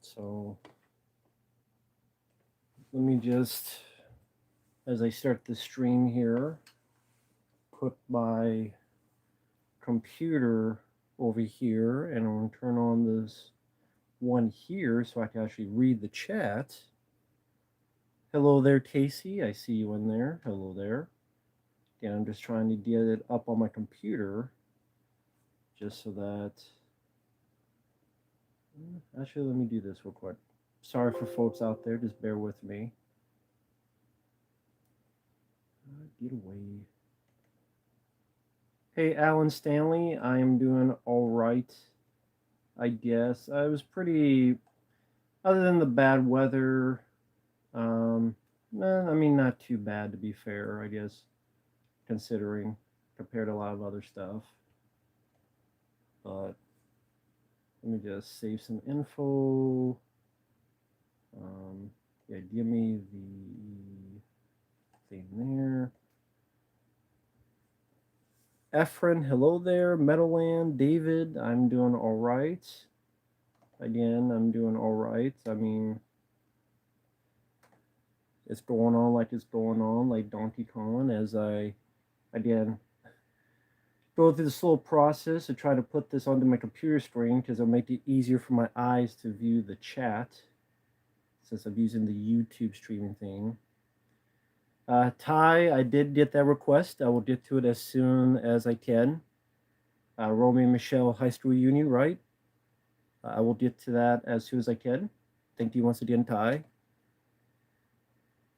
So let me just, as I start the stream here, put my computer over here, and I'm going to turn on this one here so I can actually read the chat. Hello there, Casey. I see you in there. Hello there. Again, I'm just trying to get it up on my computer just so that... Actually, let me do this real quick. Sorry for folks out there. Just bear with me. Get away. Hey, Alan Stanley. I am doing all right, I guess. I was pretty... Other than the bad weather, I mean, not too bad, to be fair, I guess, considering, compared to a lot of other stuff. But let me just save some info. Yeah, give me the thing there. Efren, hello there. Meadowland, David, I'm doing all right. Again, I'm doing all right. I mean, it's going on like it's going on, like Donkey Kong, as I, again, go through the slow process to try to put this onto my computer screen because it'll make it easier for my eyes to view the chat since I'm using the YouTube streaming thing. Ty, I did get that request. I will get to it as soon as I can. Romeo and Michelle High School Reunion, right? I will get to that as soon as I can. Thank you once again, Ty.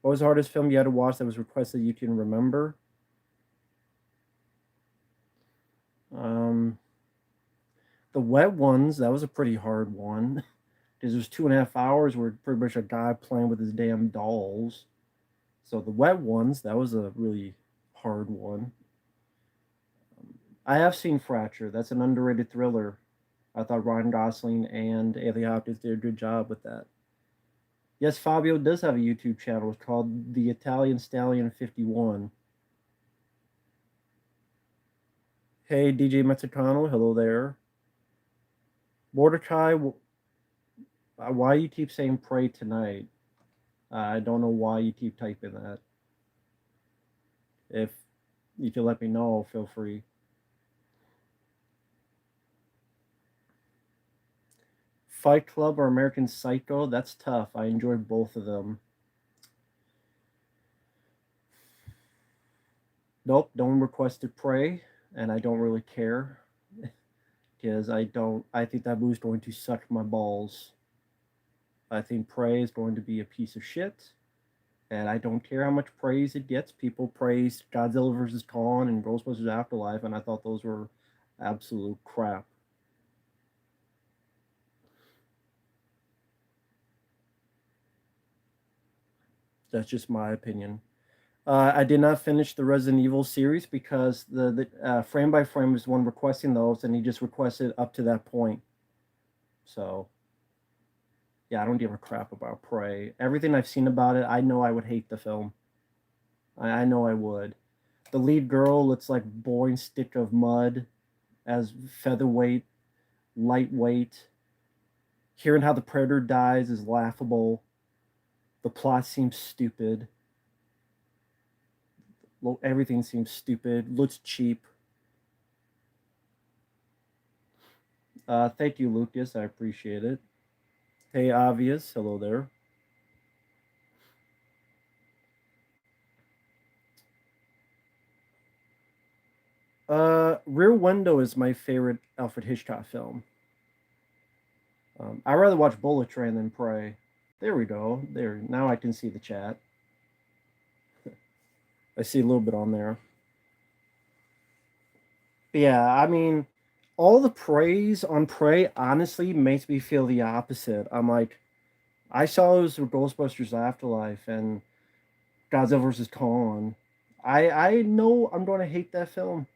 What was the hardest film you had to watch that was requested you can remember? The Wet Ones, that was a pretty hard one. Because it was 2.5 hours where pretty much a guy playing with his damn dolls. So the Wet Ones, that was a really hard one. I have seen Fracture. That's an underrated thriller. I thought Ryan Gosling and Anthony Hopkins did a good job with that. Yes, Fabio does have a YouTube channel. It's called The Italian Stallion 51. Hey, DJ Mexicano. Hello there. Mordecai, why you keep saying pray tonight? I don't know why you keep typing that. If you can let me know, feel free. Fight Club or American Psycho? That's tough. I enjoy both of them. Nope, don't request to pray, and I don't really care because I think that movie's going to suck my balls. I think Prey is going to be a piece of shit, and I don't care how much praise it gets. People praised Godzilla vs. Kong and Ghostbusters Afterlife, and I thought those were absolute crap. That's just my opinion. I did not finish the Resident Evil series because the frame by frame was one requesting those, and he just requested up to that point. So, yeah, I don't give a crap about Prey. Everything I've seen about it, I know I would hate the film. I know I would. The lead girl looks like boring stick of mud, as featherweight, lightweight. Hearing how the predator dies is laughable. The plot seems stupid. Everything seems stupid. Looks cheap. Thank you, Lucas. I appreciate it. Hey, Obvious. Hello there. Rear Window is my favorite Alfred Hitchcock film. I'd rather watch Bullet Train than Prey. There we go. There. Now I can see the chat. I see a little bit on there. But yeah, I mean, all the praise on Prey honestly makes me feel the opposite. I'm like, I saw those with Ghostbusters Afterlife and Godzilla vs. Kong. I know I'm going to hate that film.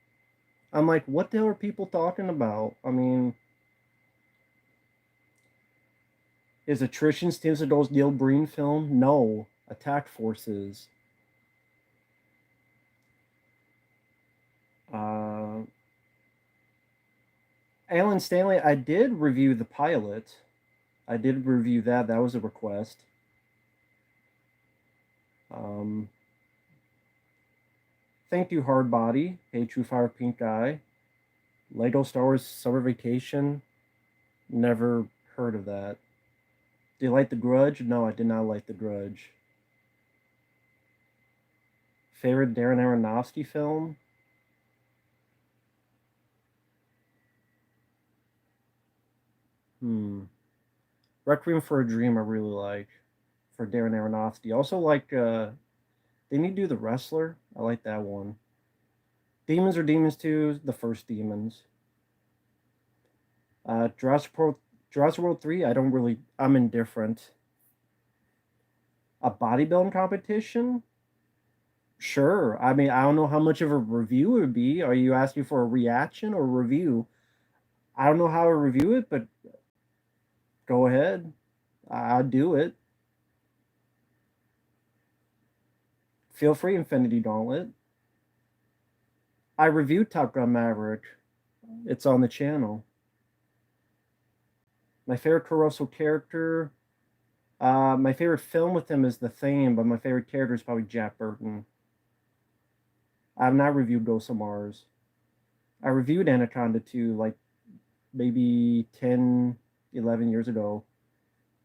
I'm like, what the hell are people talking about? I mean, is Attrition Steams of those Neil Breen film? No. Attack Forces. Uh, Alan Stanley, I did review the pilot. I did review that. That was a request. Um, thank you, Hard Body. Hey, True Fire Pink Eye. Lego Star Wars Summer Vacation. Never heard of that. Do you like The Grudge? No, I did not like The Grudge. Favorite Darren Aronofsky film? Hmm. Requiem for a Dream, I really like for Darren Aronofsky. Also, like, didn't he do The Wrestler? I like that one. Demons or Demons 2, the first Demons. Jurassic World 3, I don't really, I'm indifferent. A bodybuilding competition? Sure. I mean, I don't know how much of a review it would be. Are you asking for a reaction or review? I don't know how to review it, but go ahead. I'd do it. Feel free, Infinity Gauntlet. I reviewed Top Gun Maverick. It's on the channel. My favorite Caruso character. My favorite film with him is The Thing, but my favorite character is probably Jack Burton. I have not reviewed Ghost of Mars. I reviewed Anaconda 2 like maybe 10, 11 years ago.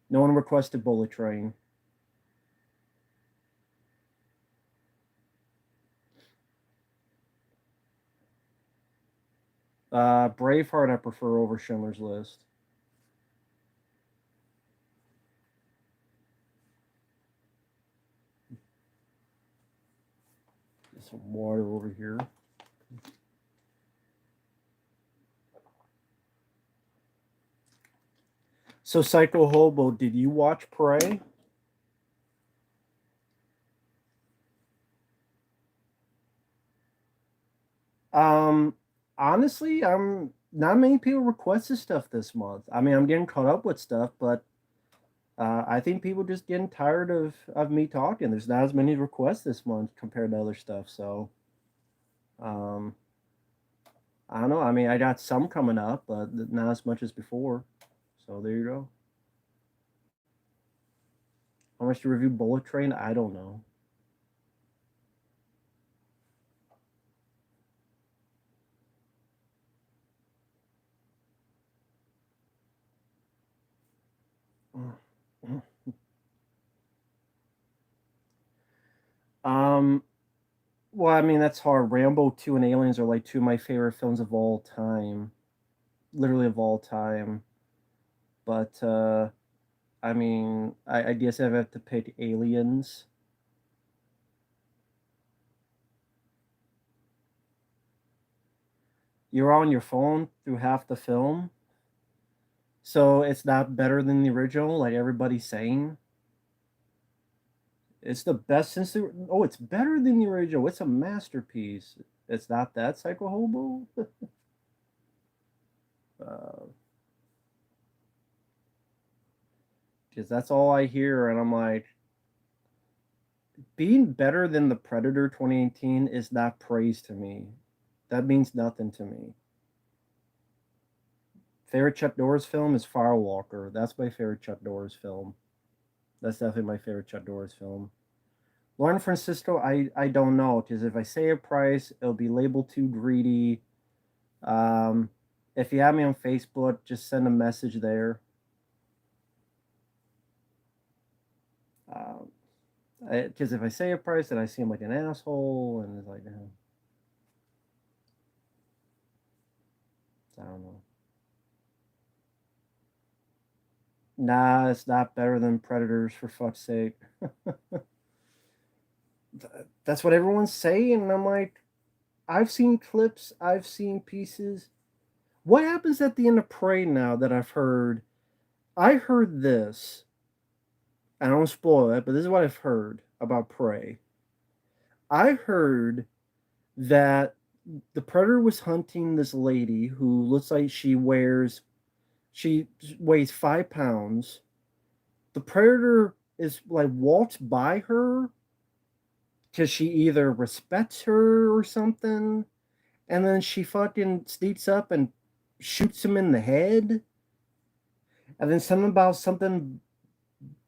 No one requested Bullet Train. Braveheart I prefer over Schindler's List. Get some water over here. So, Psycho Hobo, did you watch Prey? Um, Honestly, I'm not many people requested stuff this month. I mean, I'm getting caught up with stuff, but I think people just getting tired of me talking. There's not as many requests this month compared to other stuff. So, um, I don't know. I mean, I got some coming up, but not as much as before. So there you go. How much to review Bullet Train? I don't know. Um, well, I mean, that's hard. Rambo 2 and Aliens are like two of my favorite films of all time, literally of all time. But I mean, I guess I have to pick Aliens. You're on your phone through half the film, so it's not better than the original, like everybody's saying. It's the best since the. Oh, it's better than the original. It's a masterpiece. It's not that Psycho Hobo. uh, because that's all I hear, and I'm like, being better than the Predator 2018 is not praise to me. That means nothing to me. Favorite Chuck Norris film is Firewalker. That's my favorite Chuck Norris film. That's definitely my favorite Chuck Norris film. Lauren Francisco, I don't know because if I say a price, it'll be labeled too greedy. Um, if you have me on Facebook, just send a message there. Because if I say a price, then I seem like an asshole, and it's like, I don't know. Nah, it's not better than Predators for fuck's sake. That's what everyone's saying, and I'm like, I've seen clips, I've seen pieces. What happens at the end of Prey now that I've heard? I heard this. I don't spoil it, but this is what I've heard about Prey. I heard that the predator was hunting this lady who looks like she weighs 5 pounds. The predator is like walks by her because she either respects her or something, and then she fucking sneaks up and shoots him in the head. And then something about something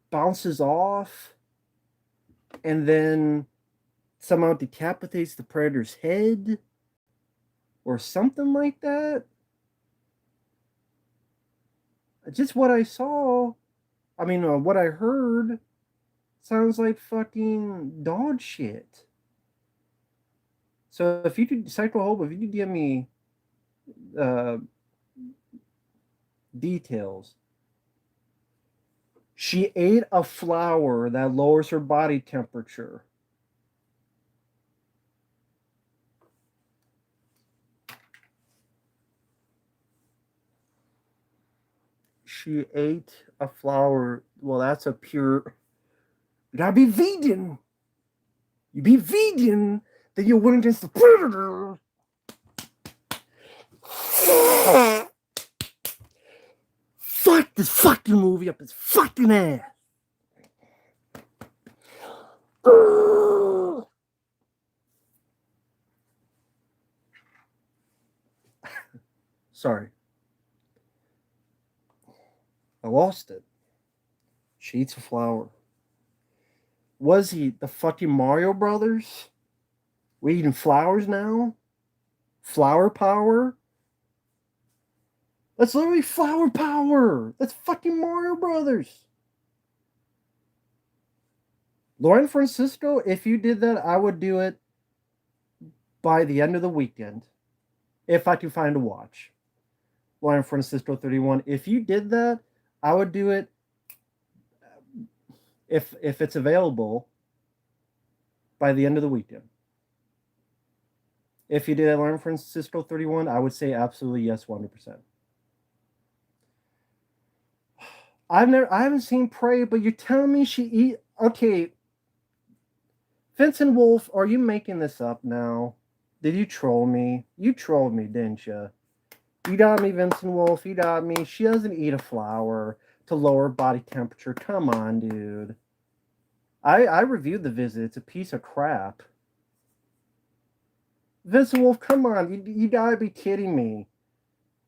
bounces off and then somehow decapitates the predator's head or something like that. Just what I saw, what I heard sounds like fucking dog shit. So if you could, Psycho Hope, if you could give me uh, details. She ate a flower that lowers her body temperature. She ate a flower. Well, that's a pure. You gotta be vegan. You be vegan, then you'll win against the predator. Fuck this fucking movie up its fucking ass. Sorry. I lost it. She eats a flower. Was he the fucking Mario Brothers? We eating flowers now? Flower power? That's literally flower power. That's fucking Mario Brothers. Lauren Francisco, if you did that, I would do it by the end of the weekend. If I could find a watch. Lauren Francisco 31. If you did that, I would do it if it's available by the end of the weekend. If you did it, Lauren Francisco 31, I would say absolutely yes, 100%. I haven't seen Prey, but you're telling me she eat. Okay, Vincent Wolf, are you making this up now? Did you troll me? You trolled me, didn't you? You got me, Vincent Wolf. You got me. She doesn't eat a flower to lower body temperature. Come on, dude. I reviewed The Visit. It's a piece of crap. Vincent Wolf, come on. You gotta be kidding me.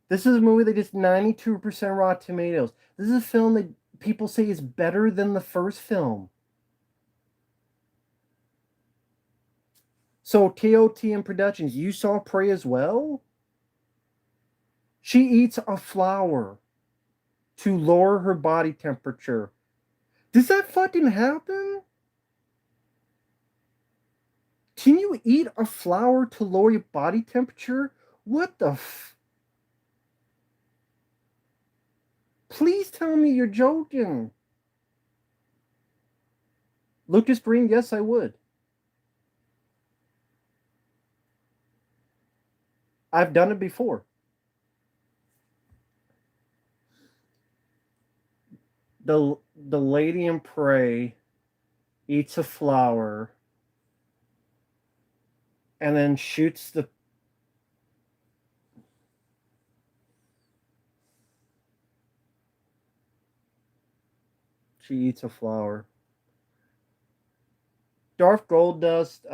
This is a movie that gets 92% Raw Tomatoes. This is a film that people say is better than the first film. So KOTM Productions, you saw Prey as well? She eats a flower to lower her body temperature. Does that fucking happen? Can you eat a flower to lower your body temperature? What the Please tell me you're joking. Lucas Green, yes, I would. I've done it before. The lady in Prey eats a flower and then shoots the she eats a flower. Darth Goldust,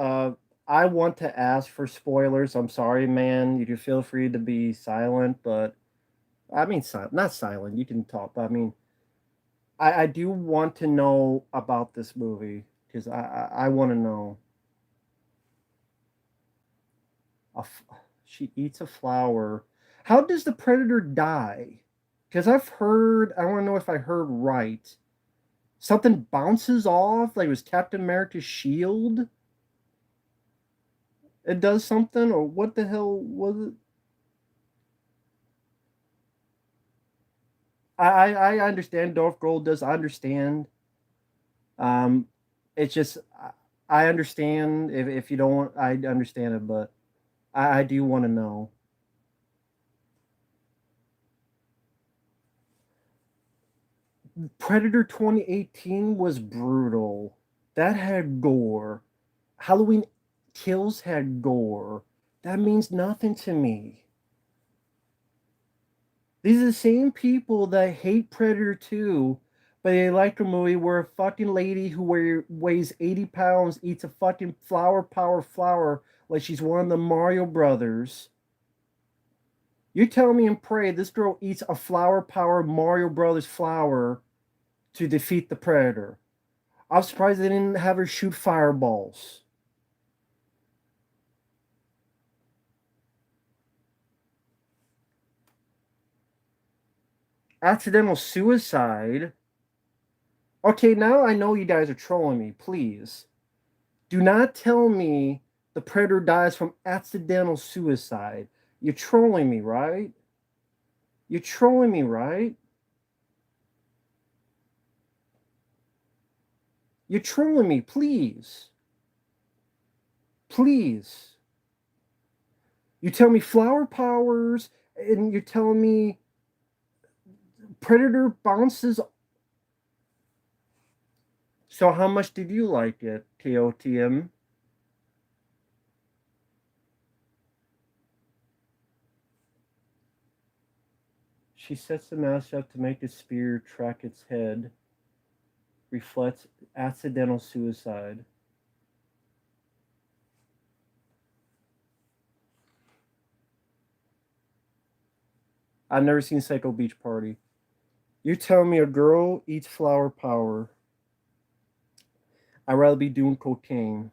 I want to ask for spoilers. I'm sorry, man. You can feel free to be silent, but I mean, not silent. You can talk. But I mean, I do want to know about this movie because I want to know. She eats a flower. How does the predator die? Because I've heard. I want to know if I heard right. Something bounces off, like it was Captain America's shield. It does something, or what the hell was it? I understand Dolph Gold does. I understand. Um, it's just I understand if you don't want. I understand it, but I do want to know. Predator 2018 was brutal. That had gore. Halloween Kills had gore. That means nothing to me. These are the same people that hate Predator 2, but they like a movie where a fucking lady who weighs 80 pounds eats a fucking flower like she's one of the Mario Brothers. You tell me in Prey this girl eats a flower powered Mario Brothers flower to defeat the Predator. I'm surprised they didn't have her shoot fireballs. Accidental suicide? Okay, now I know you guys are trolling me. Please. Do not tell me the Predator dies from accidental suicide. You're trolling me, right? You're trolling me, right? You're trolling me, please. Please. You tell me flower powers, and you're telling me Predator bounces. So how much did you like it, TOTM? She sets the mouse up to make the spear track its head. Reflects accidental suicide. I've never seen Psycho Beach Party. You tell me a girl eats flower power. I'd rather be doing cocaine.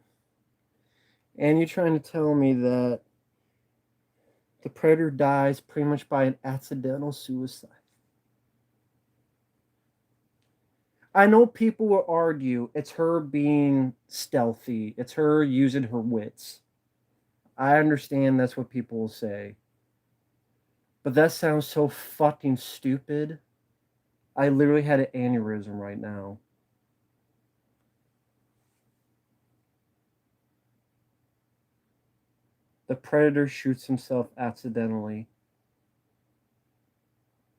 And you're trying to tell me that the predator dies pretty much by an accidental suicide. I know people will argue it's her being stealthy, it's her using her wits. I understand that's what people will say. But that sounds so fucking stupid. I literally had an aneurysm right now. The predator shoots himself accidentally.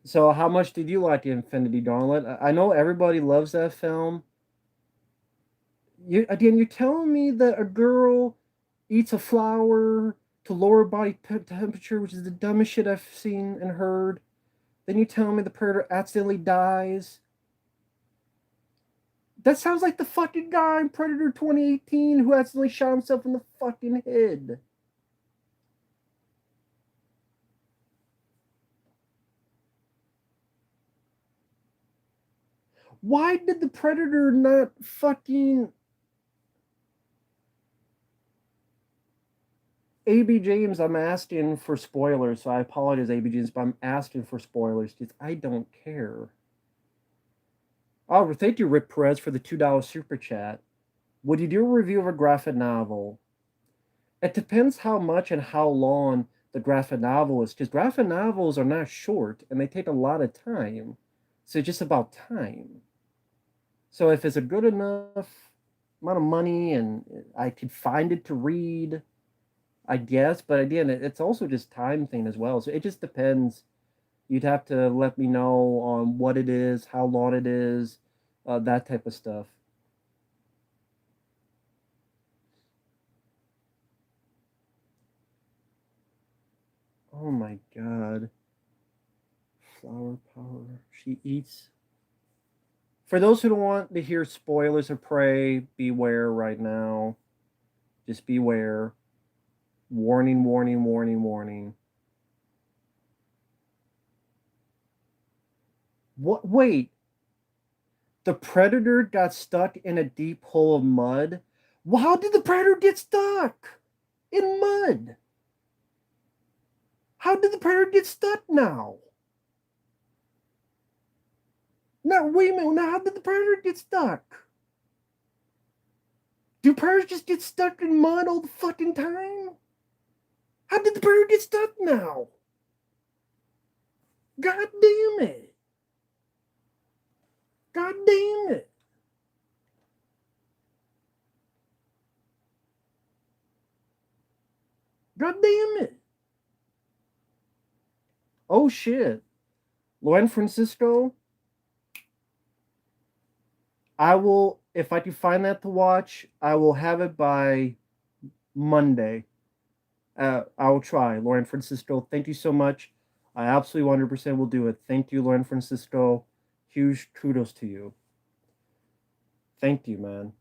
So, how much did you like the Infinity Gauntlet? I know everybody loves that film. You're telling me that a girl eats a flower to lower body temperature, which is the dumbest shit I've seen and heard. Then you tell me the predator accidentally dies. That sounds like the fucking guy in Predator 2018 who accidentally shot himself in the fucking head. Why did the predator not fucking AB James? I'm asking for spoilers, so I apologize, AB James, but I'm asking for spoilers because I don't care. Oh, thank you, Rick Perez, for the $2 super chat. Would you do a review of a graphic novel? It depends how much and how long the graphic novel is, because graphic novels are not short and they take a lot of time. So it's just about time. So if it's a good enough amount of money and I could find it to read, I guess. But again, it's also just time thing as well. So it just depends. You'd have to let me know on what it is, how long it is, that type of stuff. Oh my god. Flower power. She eats. For those who don't want to hear spoilers of Prey, beware right now. Just beware. Warning, warning, warning, warning. What? Wait. The predator got stuck in a deep hole of mud? Well, how did the predator get stuck in mud? How did the predator get stuck now? Now, wait a minute. Now, how did the predator get stuck? Do predators just get stuck in mud all the fucking time? How did the predator get stuck now? God damn it. God damn it. God damn it. Oh shit. Luan Francisco, I will, if I can find that to watch, I will have it by Monday. I will try. Lauren Francisco, thank you so much. I absolutely 100% will do it. Thank you, Lauren Francisco. Huge kudos to you. Thank you, man.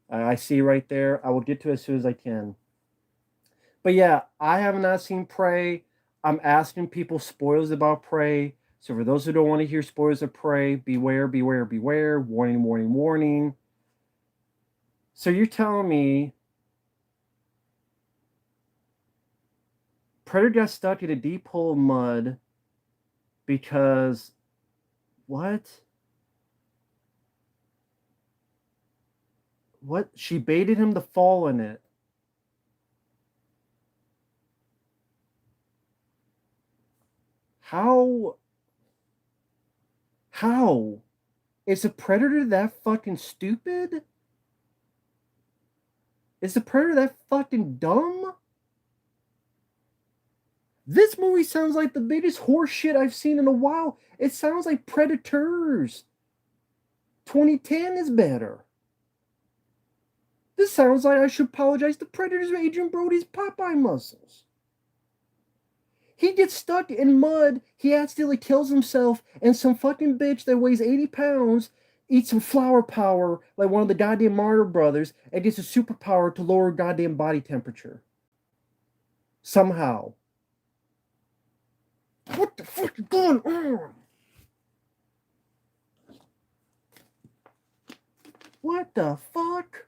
I see right there. I will get to it as soon as I can. But yeah, I have not seen Prey. I'm asking people spoilers about Prey. So for those who don't want to hear spoilers of Prey, beware, beware, beware. Warning, warning, warning. So you're telling me Predator got stuck in a deep hole of mud because what? What? She baited him to fall in it. How? How? Is the Predator that fucking stupid? Is the Predator that fucking dumb? This movie sounds like the biggest horse shit I've seen in a while. It sounds like Predators. 2010 is better. This sounds like I should apologize to Predators Adrian Brody's Popeye muscles. He gets stuck in mud, he accidentally kills himself, and some fucking bitch that weighs 80 pounds eats some flower power like one of the goddamn Martyr brothers and gets a superpower to lower goddamn body temperature. Somehow. What the fuck is going on? What the fuck?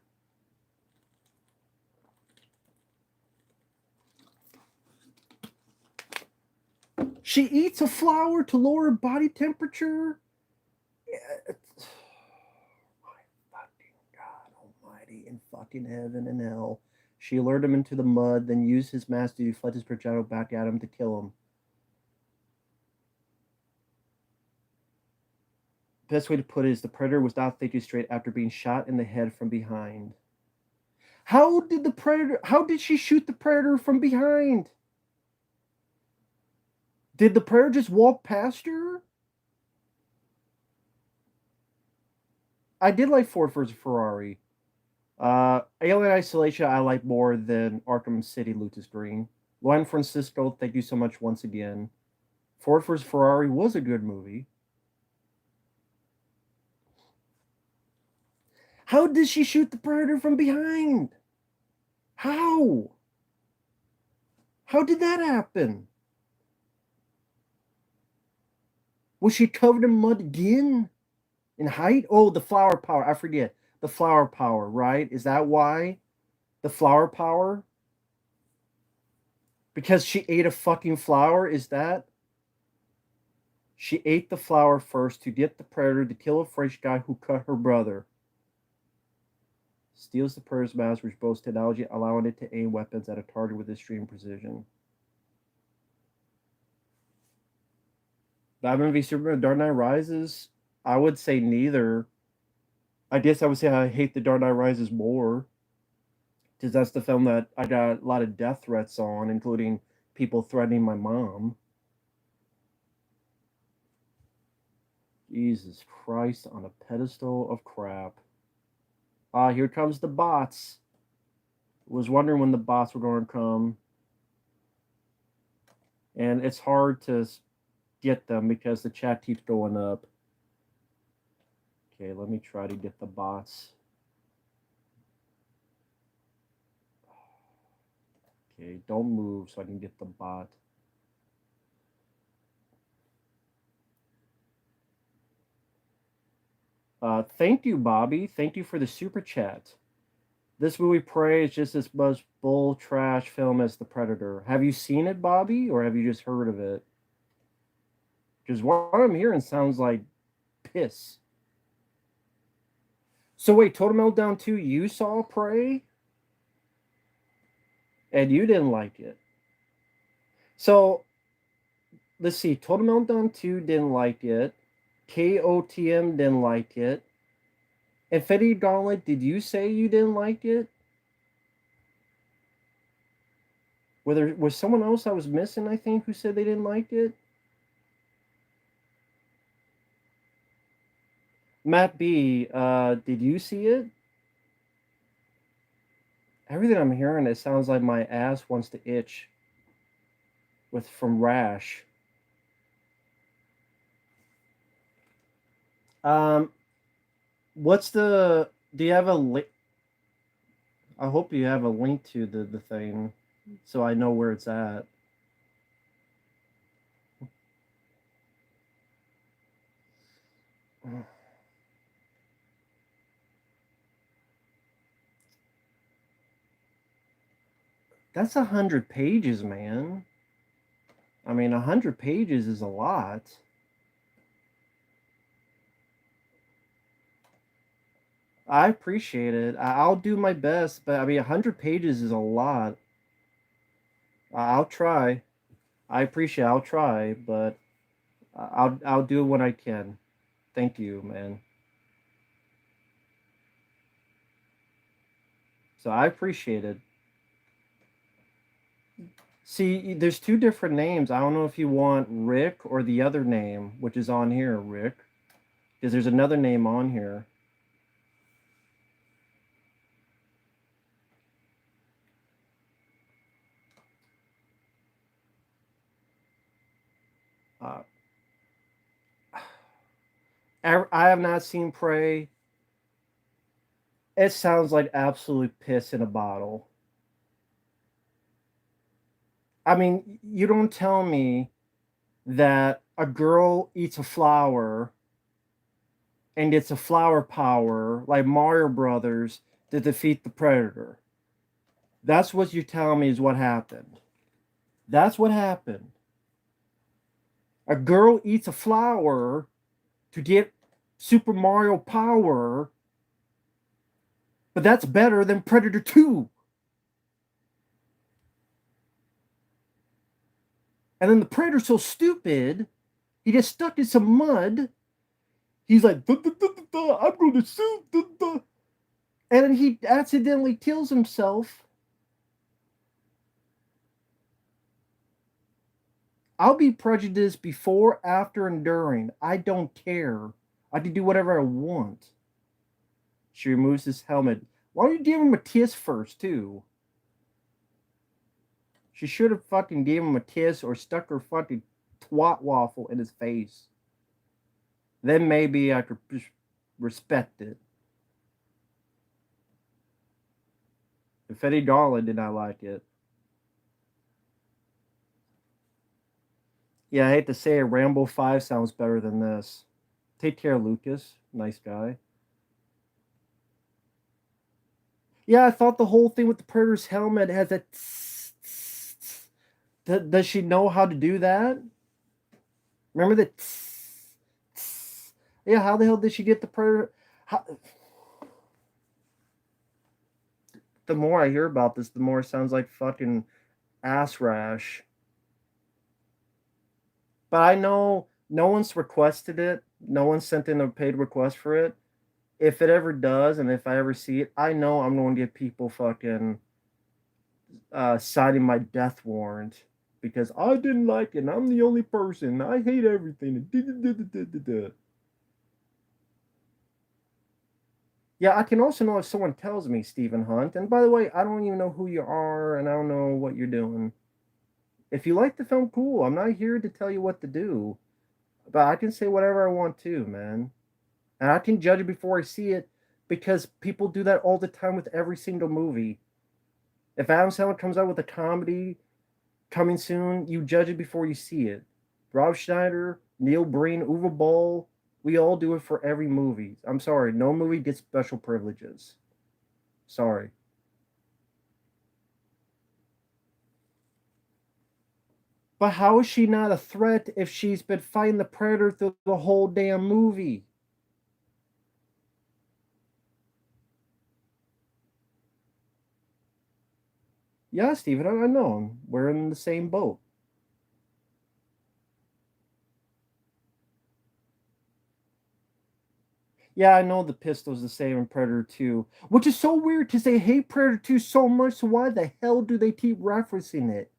She eats a flower to lower body temperature? Yeah, my fucking God almighty in fucking heaven and hell. She lured him into the mud, then used his mask to deflect his projectile back at him to kill him. Best way to put it is the Predator was not thinking straight after being shot in the head from behind. How did she shoot the Predator from behind? Did the Predator just walk past her? I did like Ford versus Ferrari. Alien Isolation I like more than Arkham City Lucas Green. Juan Francisco, thank you so much once again. Ford vs. Ferrari was a good movie. How did she shoot the Predator from behind? How? How did that happen? Was she covered in mud again? In height? Oh, the flower power. I forget. The flower power, right? Is that why? The flower power? Because she ate a fucking flower? Is that? She ate the flower first to get the Predator to kill a French guy who cut her brother. Steals the Predator's mask, which boasts technology allowing it to aim weapons at a target with extreme precision. Batman v Superman, Dark Knight Rises. I would say neither. I guess I would say I hate the Dark Knight Rises more, because that's the film that I got a lot of death threats on, including people threatening my mom. Jesus Christ, on a pedestal of crap. Here comes the bots. Was wondering when the bots were going to come. And it's hard to get them because the chat keeps going up. Okay, let me try to get the bots. Okay, don't move so I can get the bot. Thank you, Bobby. Thank you for the super chat. This movie Prey is just as much bull trash film as The Predator. Have you seen it, Bobby, or have you just heard of it? Because what I'm hearing sounds like piss. So wait, Total Meltdown 2, you saw Prey? And you didn't like it. So, let's see. Total Meltdown 2 didn't like it. KOTM didn't like it. Infinity Gauntlet, did you say you didn't like it? Whether was someone else I was missing, I think, who said they didn't like it? Matt B, did you see it? Everything I'm hearing, it sounds like my ass wants to itch from rash. What's the? Do you have a link? I hope you have a link to the thing, so I know where it's at. That's 100 pages, man. I mean, 100 pages is a lot. I appreciate it. I'll do my best, but I mean, 100 pages is a lot. I'll try. I appreciate. I'll try, but I'll do it when I can. Thank you, man. So I appreciate it. See, there's two different names. I don't know if you want Rick or the other name, which is on here, Rick, because there's another name on here. Uh, I have not seen Prey. It sounds like absolute piss in a bottle. I mean, you don't tell me that a girl eats a flower and it's a flower power like Mario Brothers to defeat the predator. That's what you tell me is what happened. That's what happened. A girl eats a flower to get Super Mario power, but that's better than Predator 2. And then the Predator's so stupid, he gets stuck in some mud. He's like, "Duh, duh, duh, duh, duh, I'm going to shoot. Duh, duh." And then he accidentally kills himself. I'll be prejudiced before, after, and during. I don't care. I can do whatever I want. She removes his helmet. Why don't you give him a kiss first, too? She should have fucking gave him a kiss or stuck her fucking twat waffle in his face. Then maybe I could respect it. If Eddie Garland did not like it. Yeah, I hate to say it, Rambo 5 sounds better than this. Take care, Lucas. Nice guy. Yeah, I thought the whole thing with the Predator's helmet has a. Does she know how to do that? Remember the. Yeah, how the hell did she get the Predator? How... The more I hear about this, the more it sounds like fucking ass rash. But I know no one's requested it. No one sent in a paid request for it. If it ever does, and if I ever see it, I know I'm going to get people fucking signing my death warrant because I didn't like it. And I'm the only person. I hate everything. Yeah, I can also know if someone tells me Stephen Hunt. And by the way, I don't even know who you are, and I don't know what you're doing. If you like the film, cool. I'm not here to tell you what to do, but I can say whatever I want to, man. And I can judge it before I see it because people do that all the time with every single movie. If Adam Sandler comes out with a comedy coming soon, you judge it before you see it. Rob Schneider, Neil Breen, Uwe Boll, we all do it for every movie. I'm sorry, no movie gets special privileges. Sorry. But how is she not a threat if she's been fighting the Predator through the whole damn movie? Yeah, Steven, I know. We're in the same boat. Yeah, I know the pistol's the same in Predator 2, which is so weird because they hate Predator 2 so much, so why the hell do they keep referencing it?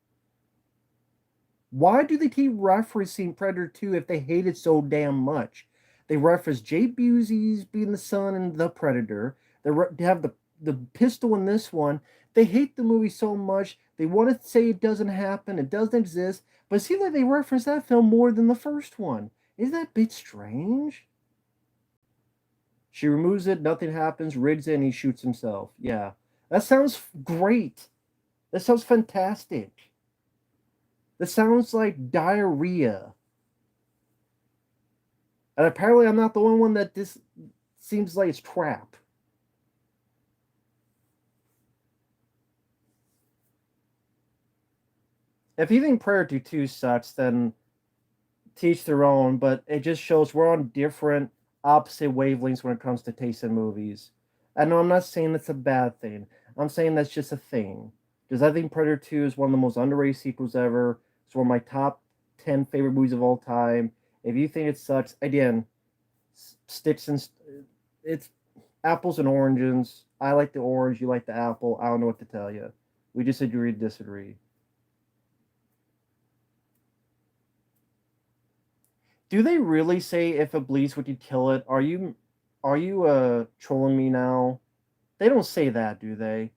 Why do they keep referencing Predator 2 if they hate it so damn much? They reference Jay Busey's being the son and the Predator. They have the pistol in this one. They hate the movie so much. They want to say it doesn't happen, it doesn't exist, but it seems like they reference that film more than the first one. Isn't that a bit strange? She removes it, nothing happens, rigs it, and he shoots himself. Yeah. That sounds great. That sounds fantastic. That sounds like diarrhea. And apparently, I'm not the only one that this seems like it's crap. If you think Predator 2 sucks, then teach their own, but it just shows we're on different, opposite wavelengths when it comes to taste in movies. I know I'm not saying that's a bad thing. I'm saying that's just a thing. Because I think Predator 2 is one of the most underrated sequels ever. It's one of my top 10 favorite movies of all time. If you think it sucks, again, sticks and it's apples and oranges. I like the orange, you like the apple. I don't know what to tell you. We just agree to disagree. Do they really say if it bleeds would you kill it? Are you trolling me now? They don't say that, do they?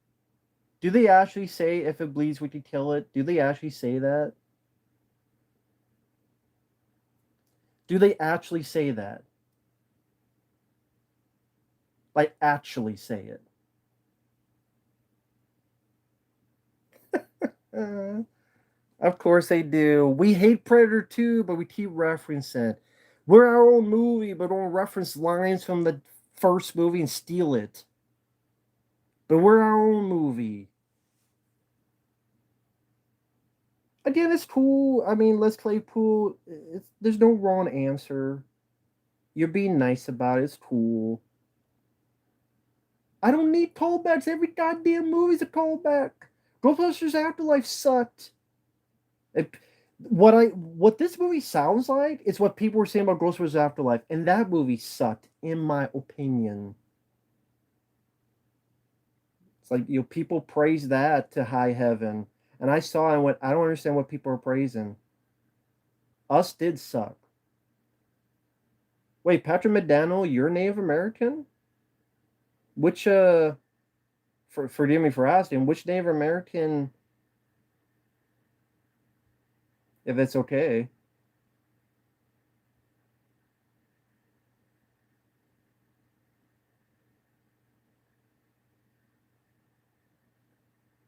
Do they actually say if it bleeds would you kill it? Do they actually say that? Do they actually say that? Like actually say it? Uh, of course they do. We hate Predator 2, but we keep referencing it. We're our own movie, but don't reference lines from the first movie and steal it. But we're our own movie. Again, it's cool. I mean, let's play pool. There's no wrong answer. You're being nice about it. It's cool. I don't need callbacks. Every goddamn movie's a callback. Ghostbusters Afterlife sucked. It, what this movie sounds like is what people were saying about Ghostbusters Afterlife, and that movie sucked, in my opinion. It's like people praise that to high heaven, and I saw it and went, I don't understand what people are praising. Us did suck. Wait, Patrick McDaniel, you're Native American? Which forgive me for asking, which Native American, if it's okay?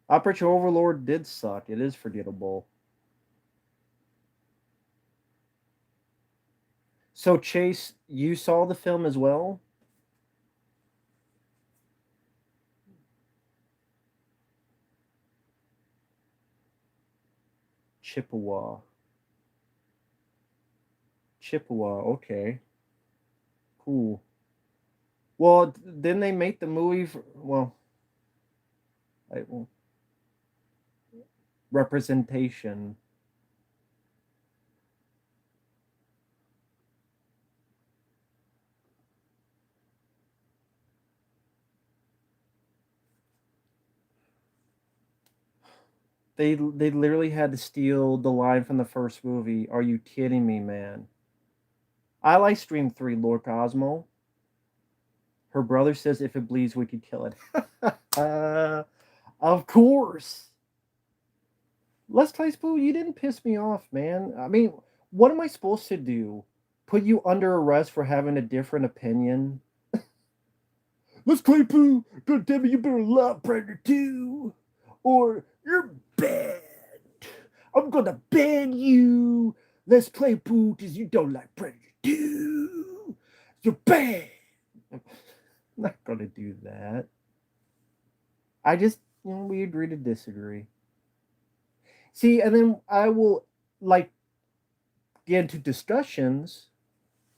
Operation Overlord did suck. It is forgettable. So Chase, you saw the film as well? Chippewa. Chippewa, okay. Cool. Well, didn't they make the movie for, well, well, representation. They literally had to steal the line from the first movie. Are you kidding me, man? I like Stream 3, Lord Cosmo. Her brother says if it bleeds, we could kill it. Of course. Let's play Spoo. You didn't piss me off, man. I mean, what am I supposed to do? Put you under arrest for having a different opinion? Let's play Pooh. God damn it, you better love Predator 2. Or you're banned. I'm gonna ban you. Let's play Pooh because you don't like Predator 2. You're banned. I'm not gonna do that. I just, we agree to disagree. See, and then I will like get into discussions,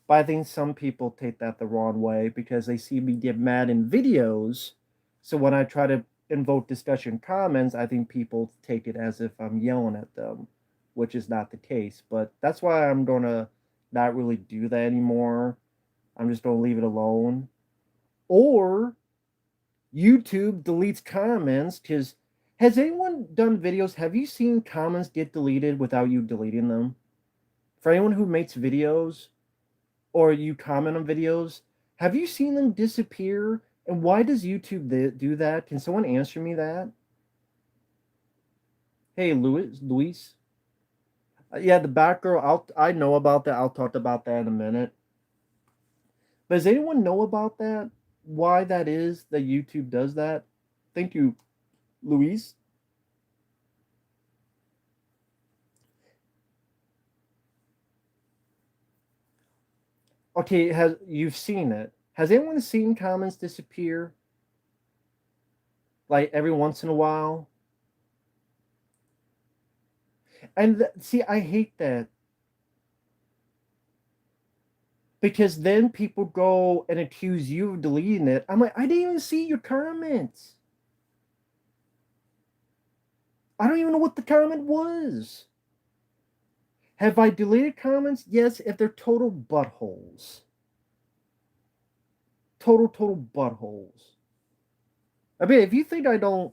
but I think some people take that the wrong way because they see me get mad in videos. So when I try to invoke discussion comments, I think people take it as if I'm yelling at them, which is not the case. But that's why I'm gonna not really do that anymore. I'm just gonna leave it alone. Or YouTube deletes comments because has anyone done videos? Have you seen comments get deleted without you deleting them? For anyone who makes videos or you comment on videos, have you seen them disappear? And why does YouTube do that? Can someone answer me that? Hey, Luis. Yeah, the Batgirl. I know about that. I'll talk about that in a minute. But does anyone know about that? Why that is that YouTube does that? Thank you, Luis. Okay, has you've seen it? Has anyone seen comments disappear like every once in a while? And see, I hate that because then people go and accuse you of deleting it. I'm like, I didn't even see your comments. I don't even know what the comment was. Have I deleted comments? Yes, if they're total buttholes. Total buttholes. I mean, if you think I don't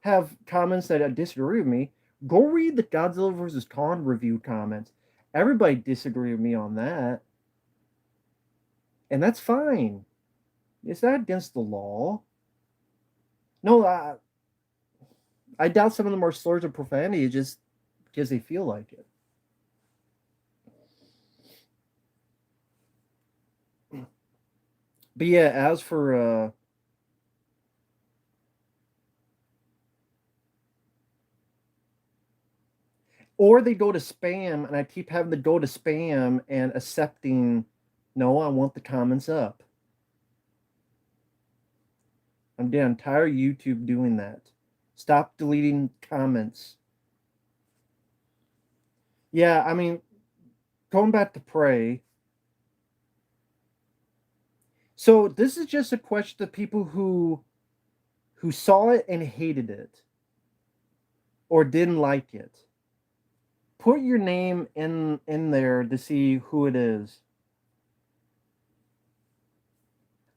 have comments that disagree with me, go read the Godzilla vs. Kong review comments. Everybody disagree with me on that. And that's fine. It's not against the law. No, I doubt some of them are slurs of profanity just because they feel like it. But yeah, as for or they go to spam and I keep having to go to spam and accepting no, I want the comments up. I'm damn tired of YouTube doing that. Stop deleting comments. Yeah, I mean, going back to pray. So this is just a question to people who saw it and hated it or didn't like it. Put your name in there to see who it is.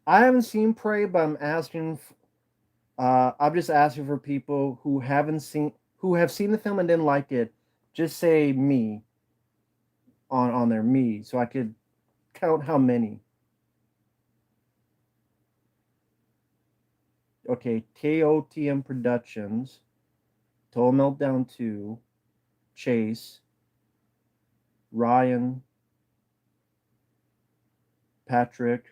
I haven't seen Prey, but I'm asking. I'm just asking for people who have seen the film and didn't like it. Just say me on there, me, so I could count how many. Okay, KOTM Productions, Total Meltdown 2, Chase, Ryan, Patrick.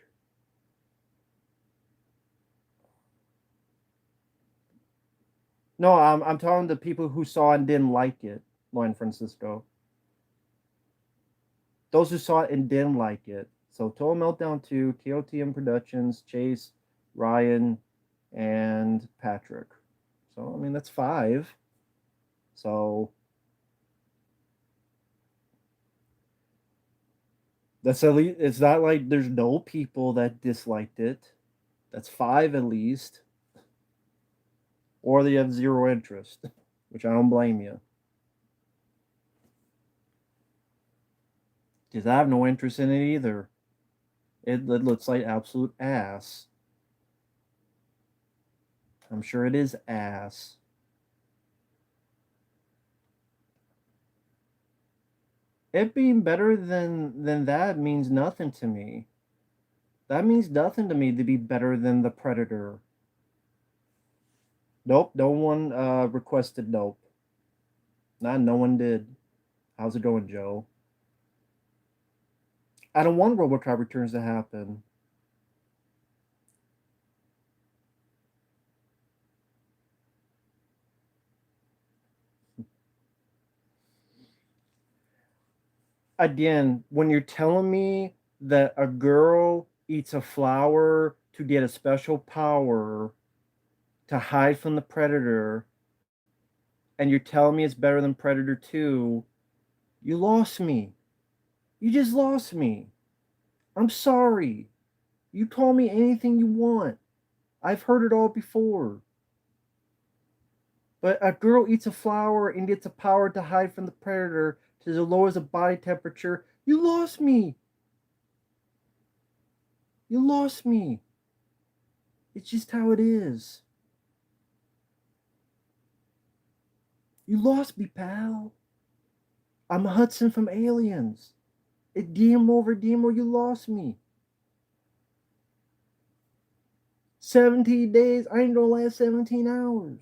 No, I'm talking to people who saw and didn't like it, Lauren Francisco. Those who saw it and didn't like it. So Total Meltdown 2, KOTM Productions, Chase, Ryan, and Patrick. So I mean that's five. So that's at least it's not like there's no people that disliked it. That's five at least. Or they have zero interest, which I don't blame you. Because I have no interest in it either. It looks like absolute ass. I'm sure it is ass. It being better than that means nothing to me. That means nothing to me to be better than the Predator. Nope, no one requested nope. No one did. How's it going, Joe? I don't want RoboCop returns to happen. Again, when you're telling me that a girl eats a flower to get a special power to hide from the Predator, and you're telling me it's better than Predator 2, you lost me. You just lost me. I'm sorry. You call me anything you want. I've heard it all before. But a girl eats a flower and gets a power to hide from the predator to lower the body temperature. You lost me. You lost me. It's just how it is. You lost me, pal. I'm Hudson from Aliens. It Demo, you lost me. 17 days. I ain't gonna last 17 hours.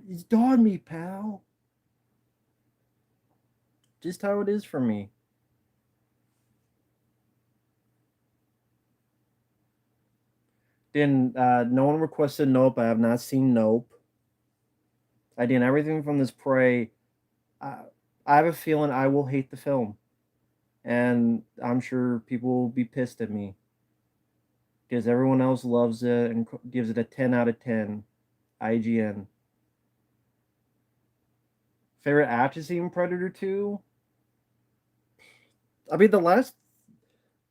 It's dawned me, pal. Just how it is for me. Then no one requested Nope. I have not seen Nope. I did everything from this prey. I, I have a feeling I will hate the film, and I'm sure people will be pissed at me because everyone else loves it and gives it a 10 out of 10. IGN. Favorite action scene in Predator 2? I mean, the last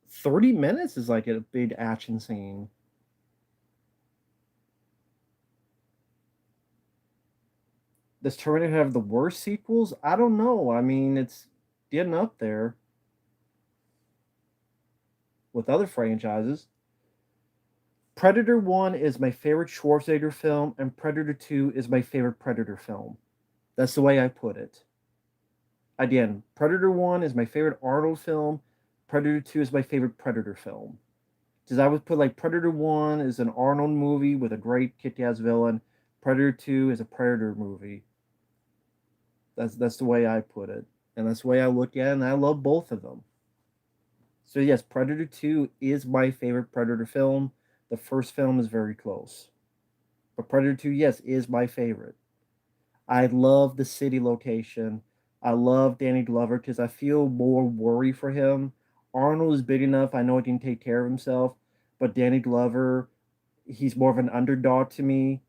30 minutes is like a big action scene. Does Terminator have the worst sequels? I don't know. I mean, it's getting up there with other franchises. Predator 1 is my favorite Schwarzenegger film, and Predator 2 is my favorite Predator film. That's the way I put it. Again, Predator 1 is my favorite Arnold film, Predator 2 is my favorite Predator film. Because I would put like Predator 1 is an Arnold movie with a great kick ass villain, Predator 2 is a Predator movie. That's the way I put it. And that's the way I look at it, and I love both of them. So yes, Predator 2 is my favorite Predator film. The first film is very close. But Predator 2, yes, is my favorite. I love the city location. I love Danny Glover because I feel more worry for him. Arnold is big enough. I know he can take care of himself. But Danny Glover, he's more of an underdog to me.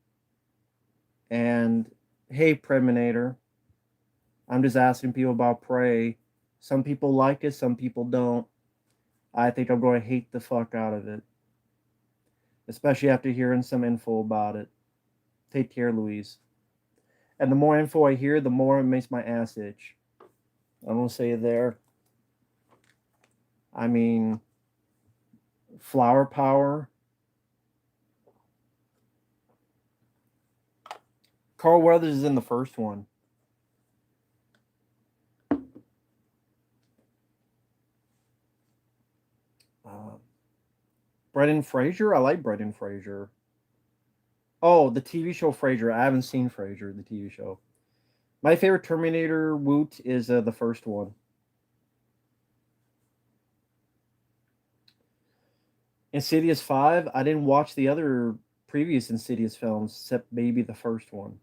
And hey, Preminator, I'm just asking people about Prey. Some people like it, some people don't. I think I'm going to hate the fuck out of it, especially after hearing some info about it. Take care, Louise. And the more info I hear, the more it makes my ass itch. I'm gonna say it there. I mean, flower power. Carl Weathers is in the first one. Uh, Brendan Fraser. I like Brendan Fraser. Oh, the TV show Frasier. I haven't seen Frasier, the TV show. My favorite Terminator Woot is the first one. Insidious 5. I didn't watch the other previous Insidious films except maybe the first one.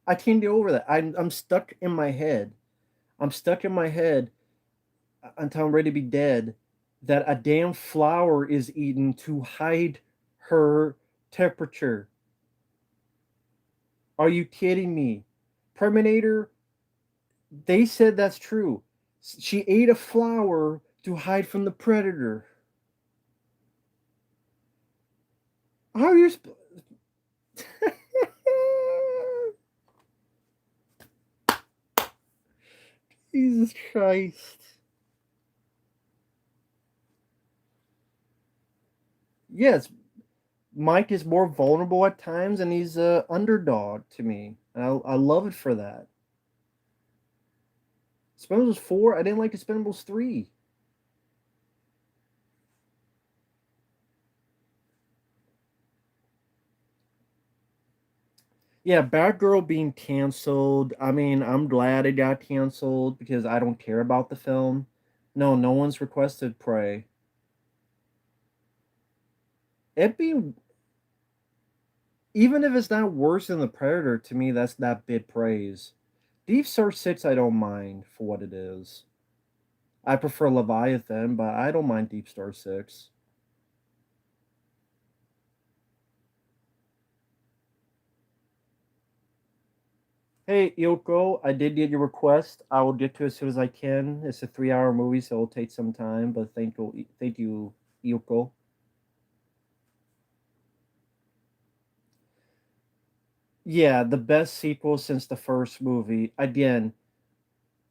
I can't get over that. I'm stuck in my head. I'm stuck in my head until I'm ready to be dead that a damn flower is eaten to hide her temperature. Are you kidding me? Terminator, they said that's true. She ate a flower to hide from the predator. How are you? Jesus Christ. Yes, Mike is more vulnerable at times, and he's a underdog to me. And I love it for that. Expendables 4, I didn't like Expendables 3. Yeah, Batgirl being canceled. I mean, I'm glad it got canceled because I don't care about the film. No, no one's requested Prey. It be even if it's not worse than the Predator, to me that's not big praise. Deep Star 6 I don't mind for what it is. I prefer Leviathan, but I don't mind Deep Star 6. Hey, Yoko, I did get your request. I will get to it as soon as I can. It's a 3-hour movie, so it'll take some time, but thank you, Yoko. Yeah, the best sequel since the first movie. Again,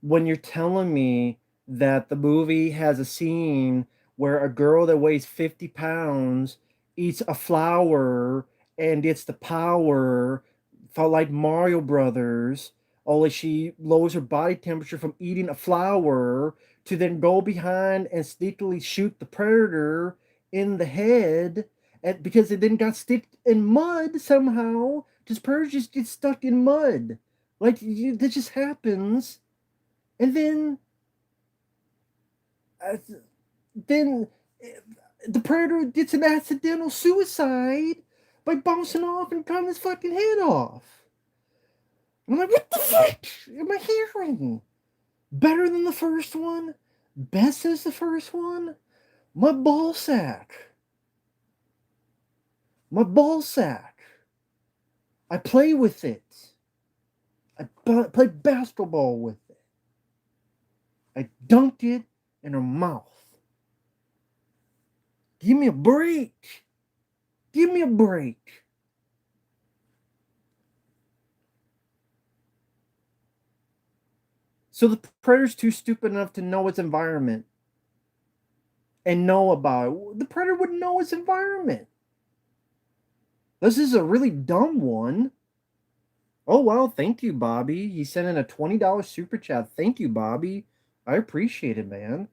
when you're telling me that the movie has a scene where a girl that weighs 50 pounds eats a flower and gets the power, felt like Mario Brothers, only she lowers her body temperature from eating a flower to then go behind and sneakily shoot the predator in the head, and because it then got stuck in mud somehow. Just predators just get stuck in mud. Like that just happens, and uh, then the predator gets an accidental suicide by bouncing off and cutting his fucking head off. And I'm like, what the fuck am I hearing? Better than the first one? Best as the first one? My ball sack. My ball sack. I play with it. I play basketball with it. I dunked it in her mouth. Give me a break. Give me a break. So the predator's too stupid enough to know its environment and know about it. The predator would know its environment. This is a really dumb one. Oh, well, thank you, Bobby. He sent in a $20 super chat. Thank you, Bobby. I appreciate it, man.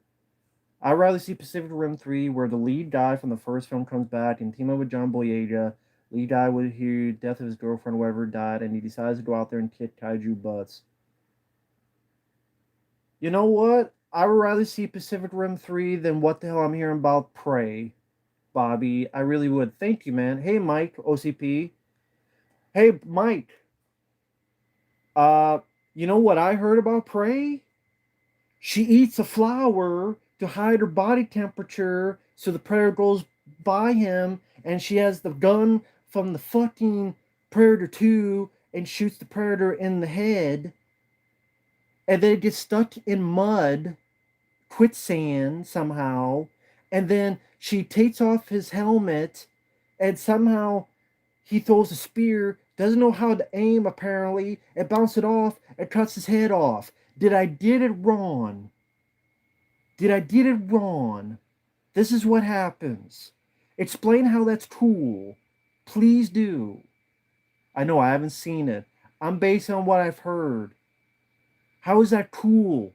I'd rather see Pacific Rim 3, where the lead guy from the first film comes back and team up with John Boyega. Lead guy would hear death of his girlfriend, whoever died, and he decides to go out there and kick kaiju butts. You know what? I would rather see Pacific Rim 3 than what the hell I'm hearing about Prey, Bobby. I really would. Thank you, man. Hey, Mike, OCP. Hey, Mike. Uh, you know what I heard about Prey? She eats a flower to hide her body temperature so the predator goes by him, and she has the gun from the fucking Predator 2 and shoots the predator in the head, and then it gets stuck in mud, quicksand somehow, and then she takes off his helmet, and somehow he throws a spear, doesn't know how to aim apparently, and bounces it off and cuts his head off. Did I get it wrong? Did I get it wrong? This is what happens. Explain how that's cool. Please do. I know I haven't seen it. I'm basing on what I've heard. How is that cool?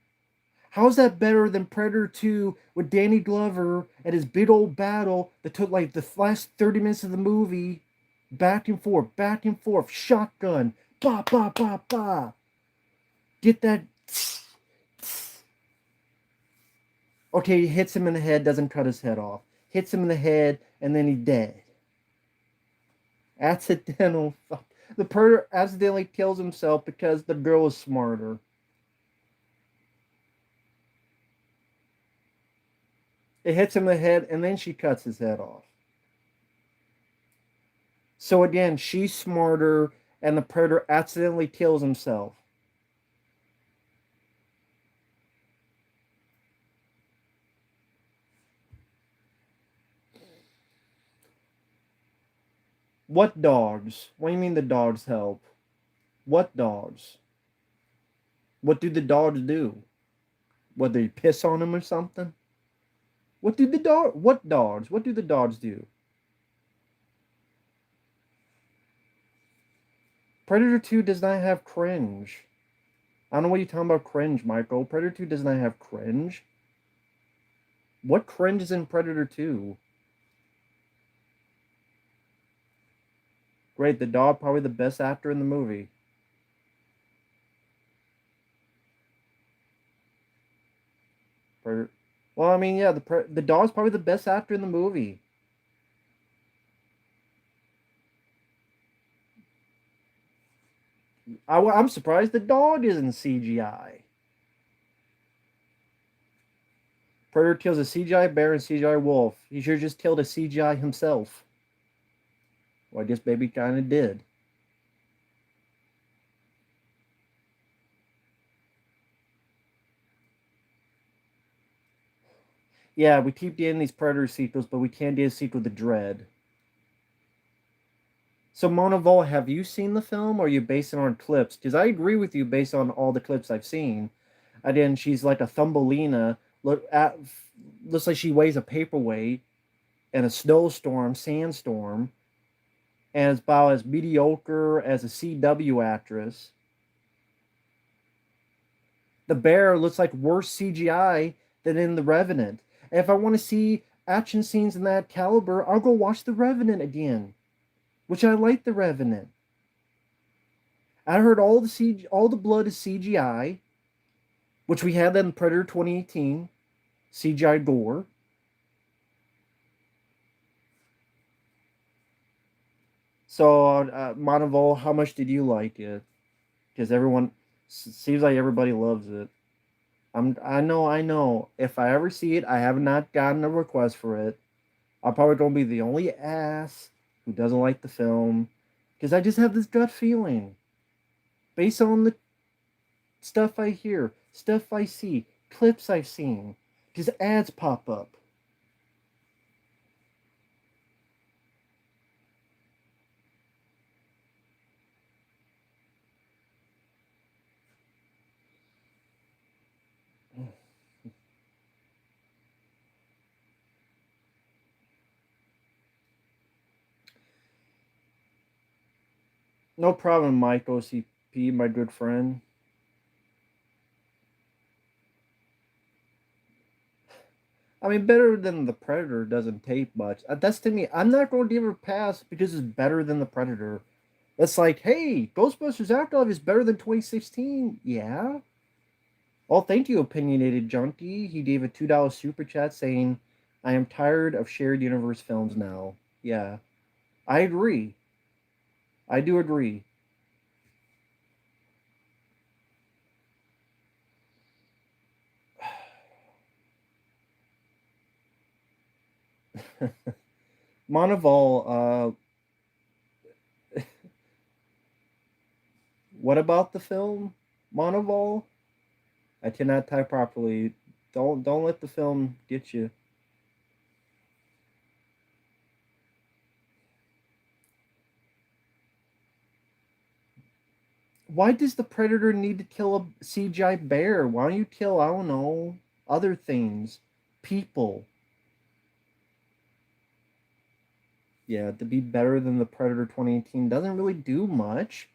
How is that better than Predator 2 with Danny Glover and his big old battle that took like the last 30 minutes of the movie? Back and forth, shotgun, ba ba ba ba. Get that. Okay, he hits him in the head, doesn't cut his head off. Hits him in the head, and then he's dead. Accidental. The predator accidentally kills himself because the girl is smarter. It hits him in the head, and then she cuts his head off. So again, she's smarter, and the predator accidentally kills himself. What dogs? What do you mean the dogs help? What dogs? What do the dogs do? What, they piss on him or something? What do the dog? What dogs? What do the dogs do? Predator 2 does not have cringe. I don't know what you're talking about cringe, Michael. Predator 2 does not have cringe. What cringe is in Predator 2? Great, the dog probably the best actor in the movie. Predator. Well, I mean, yeah, the dog's probably the best actor in the movie. I'm surprised the dog isn't CGI. Predator kills a CGI bear and CGI wolf. He should have just killed a CGI himself. Well, I guess Baby kind of did. Yeah, we keep getting these Predator sequels, but we can't get a sequel to Dread. So, Mona Vol, have you seen the film, or are you basing it on clips? Because I agree with you based on all the clips I've seen. Again, she's like a Thumbelina. Looks like she weighs a paperweight in a snowstorm, sandstorm, and is about as mediocre as a CW actress. The bear looks like worse CGI than in The Revenant. And if I want to see action scenes in that caliber, I'll go watch The Revenant again, which I like The Revenant. I heard all the blood is CGI, which we had that in Predator 2018, CGI gore. So, Monteval, how much did you like it? Because everyone seems like everybody loves it. I know. If I ever see it, I have not gotten a request for it. I'm probably gonna be the only ass who doesn't like the film because I just have this gut feeling based on the stuff I hear, stuff I see, clips I've seen, just ads pop up. No problem, Mike OCP, my good friend. I mean, better than the Predator doesn't take much. That's to me. I'm not going to give it a pass because it's better than the Predator. That's like, hey, Ghostbusters Afterlife is better than 2016. Yeah. Well, thank you, opinionated junkie. He gave a $2 super chat saying, "I am tired of shared universe films now." Yeah, I agree. I do agree. Monteval, what about the film? Monteval? I cannot type properly. Don't let the film get you. Why does the predator need to kill a CGI bear? Why don't you kill, I don't know, other things, people? Yeah, to be better than the Predator 2018 doesn't really do much.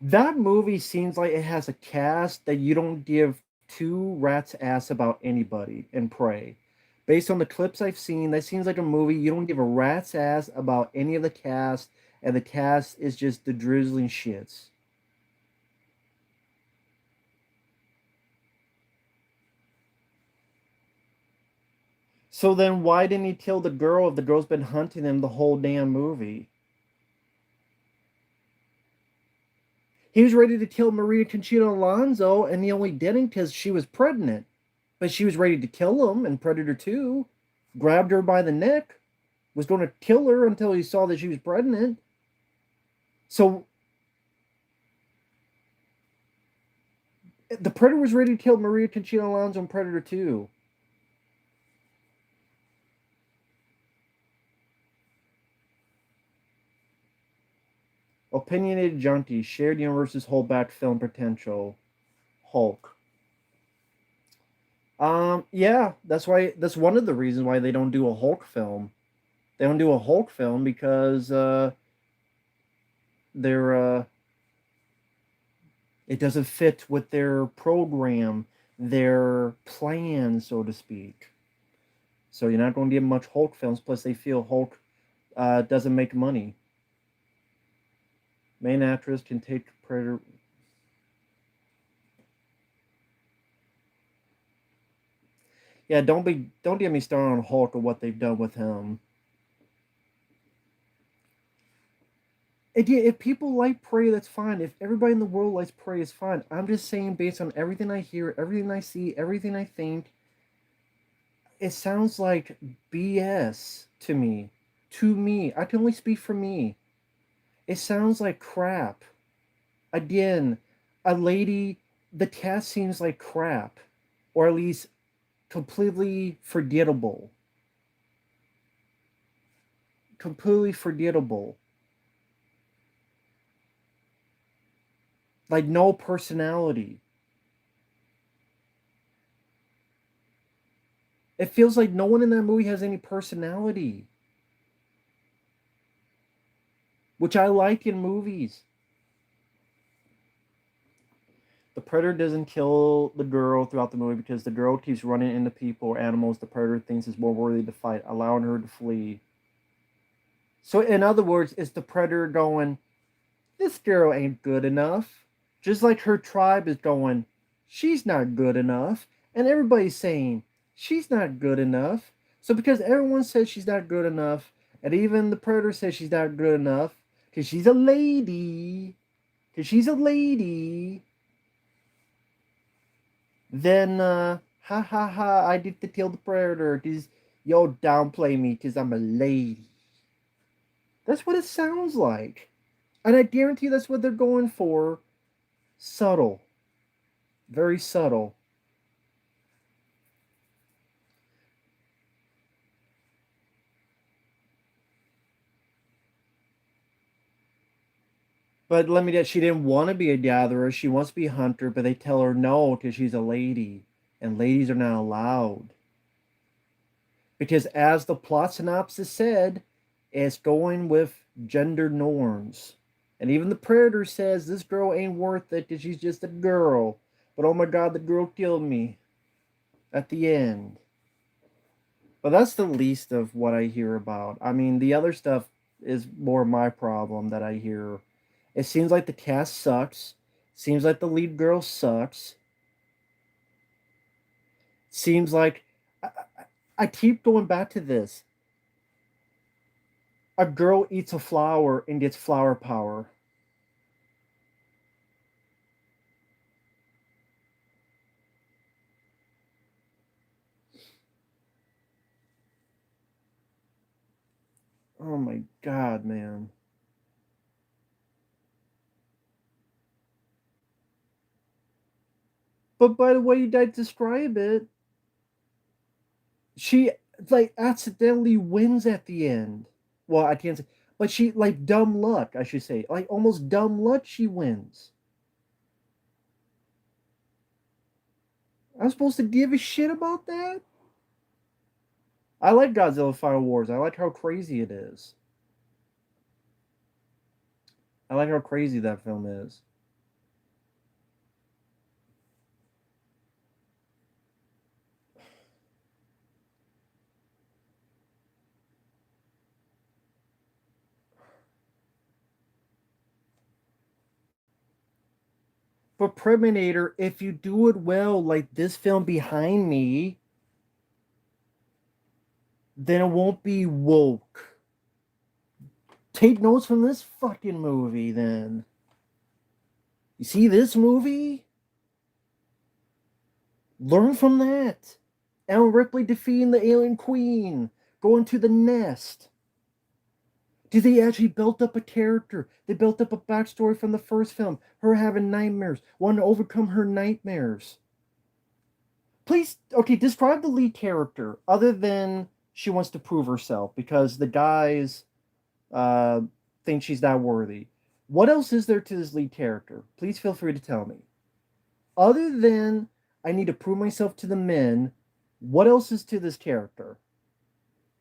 That movie seems like it has a cast that you don't give two rats ass about anybody in Prey. Based on the clips I've seen, that seems like a movie you don't give a rat's ass about any of the cast, and the cast is just the drizzling shits. So then why didn't he kill the girl if the girl's been hunting him the whole damn movie? He was ready to kill Maria Conchita Alonso, and he only didn't because she was pregnant. But she was ready to kill him in Predator 2, grabbed her by the neck, was going to kill her until he saw that she was pregnant. So the Predator was ready to kill Maria Conchita Alonso in Predator 2. Opinionated junkies, shared universes hold back film potential. Hulk. Yeah, that's one of the reasons why they don't do a Hulk film. They don't do a Hulk film because they're it doesn't fit with their program, their plan, so to speak. So you're not going to get much Hulk films. Plus, they feel Hulk doesn't make money. Main actress can take Predator. Yeah, don't get me started on Hulk or what they've done with him. If people like Prey, that's fine. If everybody in the world likes Prey, it's fine. I'm just saying, based on everything I hear, everything I see, everything I think, it sounds like BS to me. To me, I can only speak for me. It sounds like crap. Again, a lady, the cast seems like crap, or at least completely forgettable. Completely forgettable. Like no personality. It feels like no one in that movie has any personality, which I like in movies. The predator doesn't kill the girl throughout the movie because the girl keeps running into people or animals the predator thinks is more worthy to fight, allowing her to flee. So, in other words, it's the predator going, "This girl ain't good enough. Just like her tribe is going, she's not good enough. And everybody's saying, she's not good enough. So because everyone says she's not good enough, and even the predator says she's not good enough, because she's a lady, then, ha ha ha, I did to kill the predator, because yo downplay me, because I'm a lady. That's what it sounds like. And I guarantee that's what they're going for. Subtle. Very subtle. But let me guess, she didn't want to be a gatherer. She wants to be a hunter, but they tell her no because she's a lady. And ladies are not allowed. Because as the plot synopsis said, it's going with gender norms. And even the predator says this girl ain't worth it because she's just a girl. But oh my god, the girl killed me at the end. But that's the least of what I hear about. I mean, the other stuff is more my problem that I hear. It seems like the cast sucks. Seems like the lead girl sucks. Seems like I keep going back to this. A girl eats a flower and gets flower power. Oh my god, man. But by the way you guys describe it, she like accidentally wins at the end. Well, I can't say, but she like dumb luck, I should say. Like almost dumb luck, she wins. I'm supposed to give a shit about that? I like Godzilla Final Wars. I like how crazy it is. I like how crazy that film is. But Preminator, if you do it well, like this film behind me, then it won't be woke. Take notes from this fucking movie, then. You see this movie? Learn from that. Ellen Ripley defeating the alien queen, going to the nest. Did they actually build up a character? They built up a backstory from the first film. Her having nightmares, wanting to overcome her nightmares. Please, okay, describe the lead character other than she wants to prove herself because the guys uh, think she's not worthy. What else is there to this lead character? Please feel free to tell me. Other than I need to prove myself to the men, what else is to this character?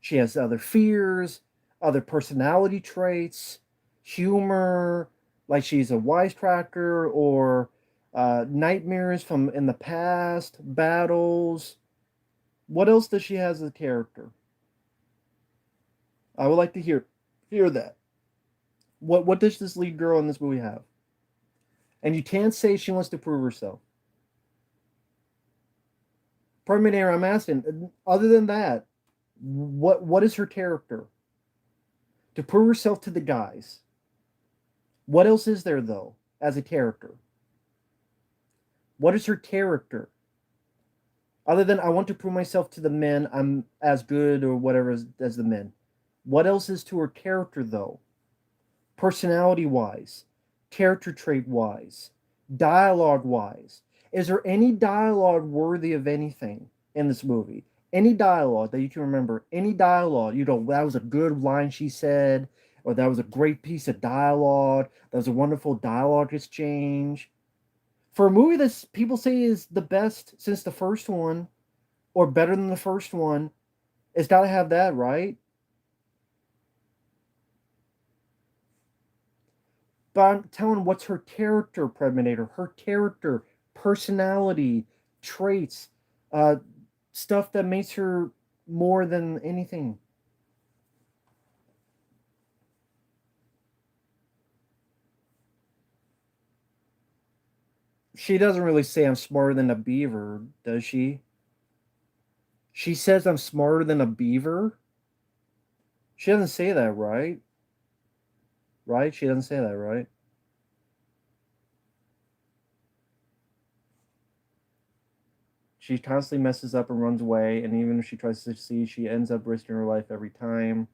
She has other fears, other personality traits, humor, like she's a wisecracker, or nightmares from in the past, battles. What else does she has as a character? I would like to hear that. What does this lead girl in this movie have? And you can't say she wants to prove herself. Terminator, I'm asking. Other than that, what is her character? To prove herself to the guys. What else is there though as a character? What is her character? Other than I want to prove myself to the men, I'm as good or whatever as the men. What else is to her character though? Personality wise, character trait wise, dialogue wise. Is there any dialogue worthy of anything in this movie? Any dialogue that you can remember, any dialogue, you know, that was a good line she said, or that was a great piece of dialogue, that was a wonderful dialogue exchange. For a movie that people say is the best since the first one, or better than the first one, it's got to have that, right? But I'm telling what's her character, Predator, her character, personality, traits, uh, stuff that makes her more than anything. She doesn't really say I'm smarter than a beaver, does she? She says I'm smarter than a beaver. She doesn't say that, right? Right? She doesn't say that, right? She constantly messes up and runs away, and even if she tries to succeed, she ends up risking her life every time.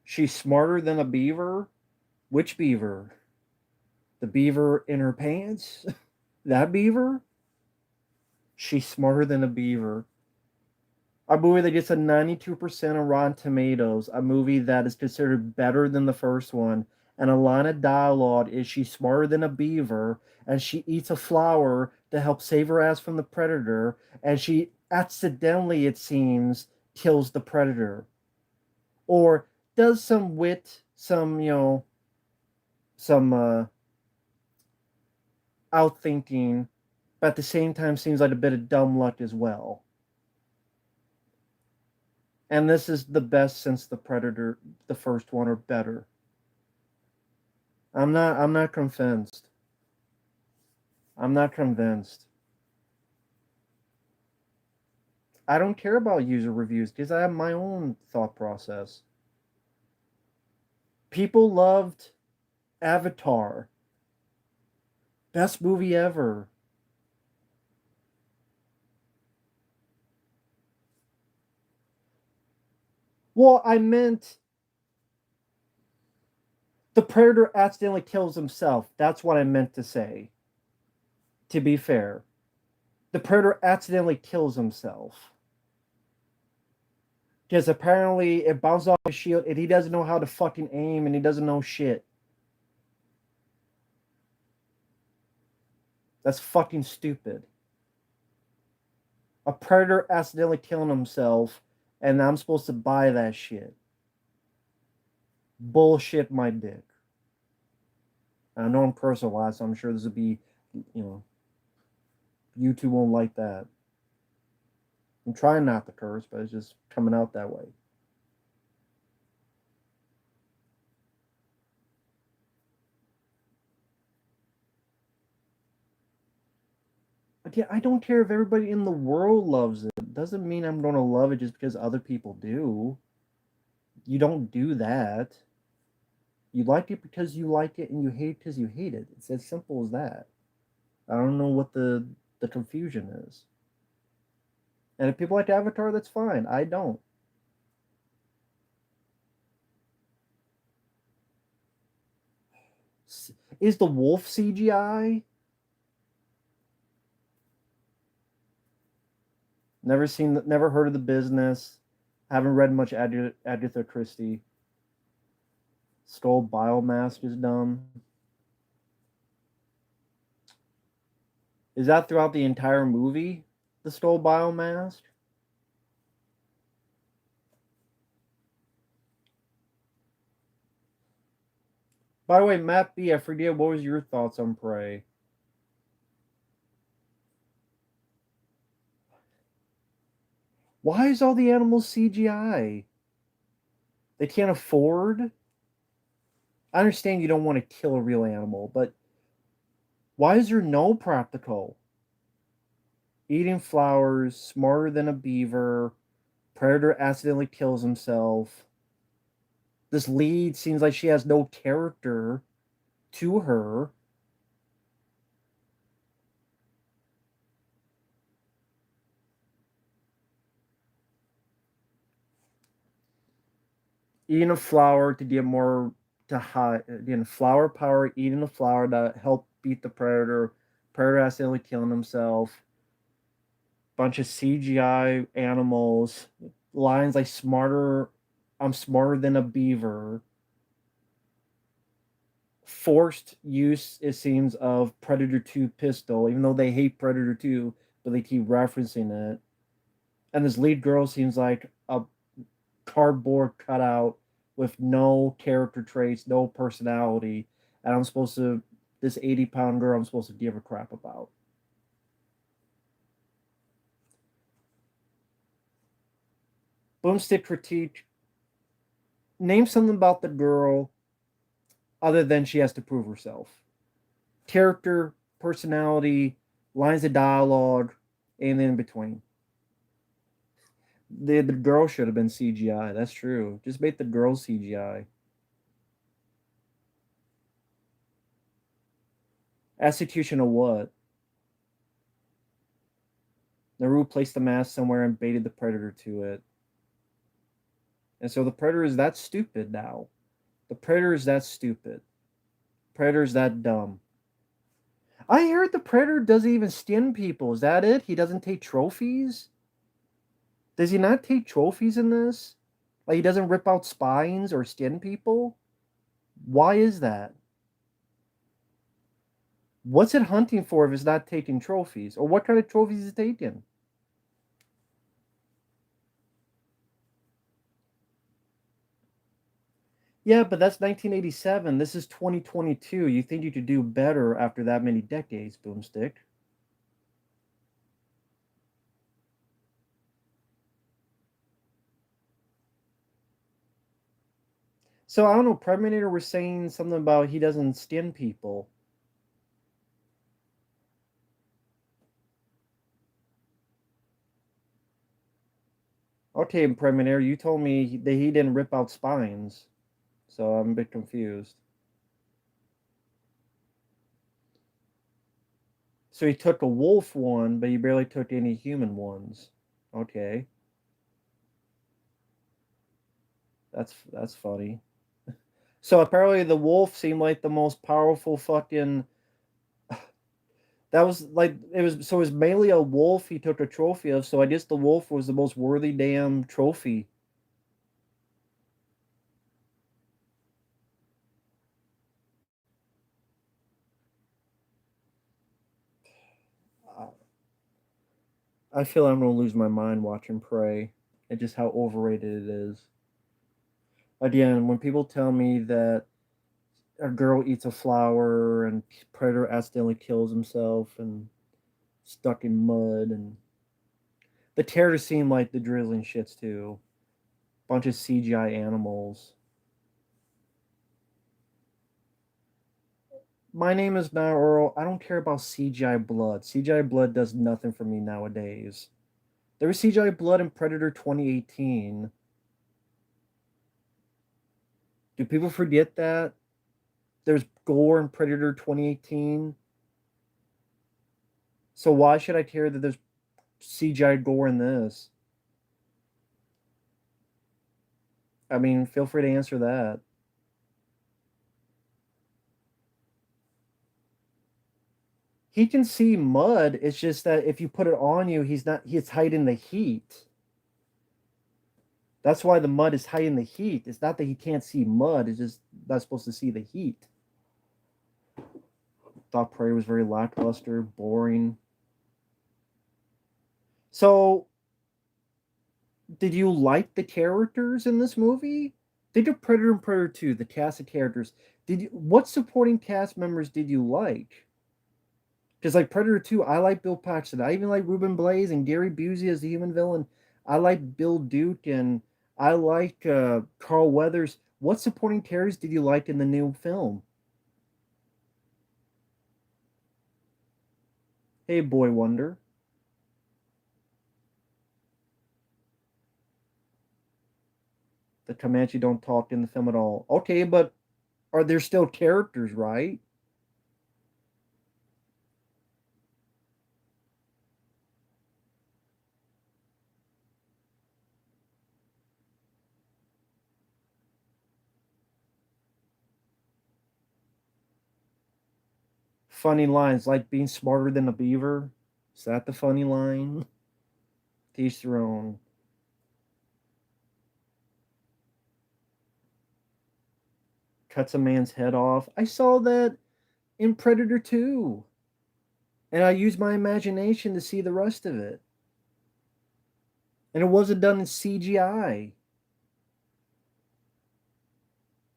She's smarter than a beaver? Which beaver? The beaver in her pants? That beaver? She's smarter than a beaver. A movie that gets a 92% on Rotten Tomatoes, a movie that is considered better than the first one, and a line of dialogue is she's smarter than a beaver, and she eats a flower to help save her ass from the predator, and she accidentally, it seems, kills the predator. Or does some wit, some outthinking, but at the same time seems like a bit of dumb luck as well. And this is the best since the Predator, the first one, or better. I'm not convinced. I'm not convinced. I don't care about user reviews because I have my own thought process. People loved Avatar. Best movie ever. Well, I meant the Predator accidentally kills himself. That's what I meant to say. To be fair, the Predator accidentally kills himself. Because apparently it bounces off his shield and he doesn't know how to fucking aim and he doesn't know shit. That's fucking stupid. A predator accidentally killing himself and I'm supposed to buy that shit. Bullshit my dick. I know I'm cursing a lot, so I'm sure this would be, you know, YouTube won't like that. I'm trying not to curse, but it's just coming out that way. Again, I don't care if everybody in the world loves it. It doesn't mean I'm going to love it just because other people do. You don't do that. You like it because you like it, and you hate it because you hate it. It's as simple as that. I don't know what the confusion is. And if people like Avatar, that's fine. I don't. Is the wolf CGI? Never heard of the business. Haven't read much Agatha Christie. Skull biomask is dumb. Is that throughout the entire movie? The skull biomask? By the way, Matt B, I forget what was your thoughts on Prey? Why is all the animals CGI? They can't afford. I understand you don't want to kill a real animal, but why is there no practical? Eating flowers, smarter than a beaver, predator accidentally kills himself. This lead seems like she has no character to her. Eating a flower to get more to hide, getting flower power, eating a flower to help beat the predator. Predator accidentally killing himself. Bunch of CGI animals. Lines like smarter, I'm smarter than a beaver. Forced use, it seems, of Predator 2 pistol, even though they hate Predator 2, but they keep referencing it. And this lead girl seems like a cardboard cutout with no character traits, no personality. And I'm supposed to, this 80-pound girl, I'm supposed to give a crap about. Boomstick critique. Name something about the girl other than she has to prove herself. Character, personality, lines of dialogue, and in between. The girl should have been CGI. That's true. Just make the girl CGI. Execution of what? Naru placed the mask somewhere and baited the predator to it. And so the predator is that stupid now. The predator is that stupid. Predator is that dumb. I heard the predator doesn't even skin people. Is that it? He doesn't take trophies? Does he not take trophies in this? Like he doesn't rip out spines or skin people? Why is that? What's it hunting for if it's not taking trophies? Or what kind of trophies is it taking? Yeah, but that's 1987. This is 2022. You think you could do better after that many decades, Boomstick? So I don't know. Predator was saying something about he doesn't skin people. Okay, Predator, you told me that he didn't rip out spines, so I'm a bit confused. So he took a wolf one, but he barely took any human ones. Okay, that's funny. So apparently the wolf seemed like the most powerful fucking. That was like it was. So it was mainly a wolf he took a trophy of. So I guess the wolf was the most worthy damn trophy. I feel I'm gonna lose my mind watching Prey, and just how overrated it is. Again, when people tell me that a girl eats a flower and Predator accidentally kills himself and stuck in mud and the terrors seem like the drizzling shits too. Bunch of CGI animals. My name is not Earl. I don't care about CGI blood. CGI blood does nothing for me nowadays. There was CGI blood in Predator 2018. Do people forget that? There's gore in Predator 2018. So why should I care that there's CGI gore in this? I mean, feel free to answer that. He can see mud. It's just that if you put it on you, he's hiding the heat. That's why the mud is hiding the heat. It's not that he can't see mud, it's just not supposed to see the heat. Thought Prey was very lackluster, boring. So, did you like the characters in this movie? Think of Predator and Predator 2, the cast of characters. What supporting cast members did you like? Because like Predator 2, I like Bill Paxton. I even like Ruben Blaze and Gary Busey as the human villain. I like Bill Duke and I like Carl Weathers. What supporting characters did you like in the new film? Hey, Boy Wonder. The Comanche don't talk in the film at all. Okay, but are there still characters, right? Funny lines like being smarter than a beaver. Is that the funny line? Teach their own. Cuts a man's head off. I saw that in Predator 2. And I used my imagination to see the rest of it. And it wasn't done in CGI.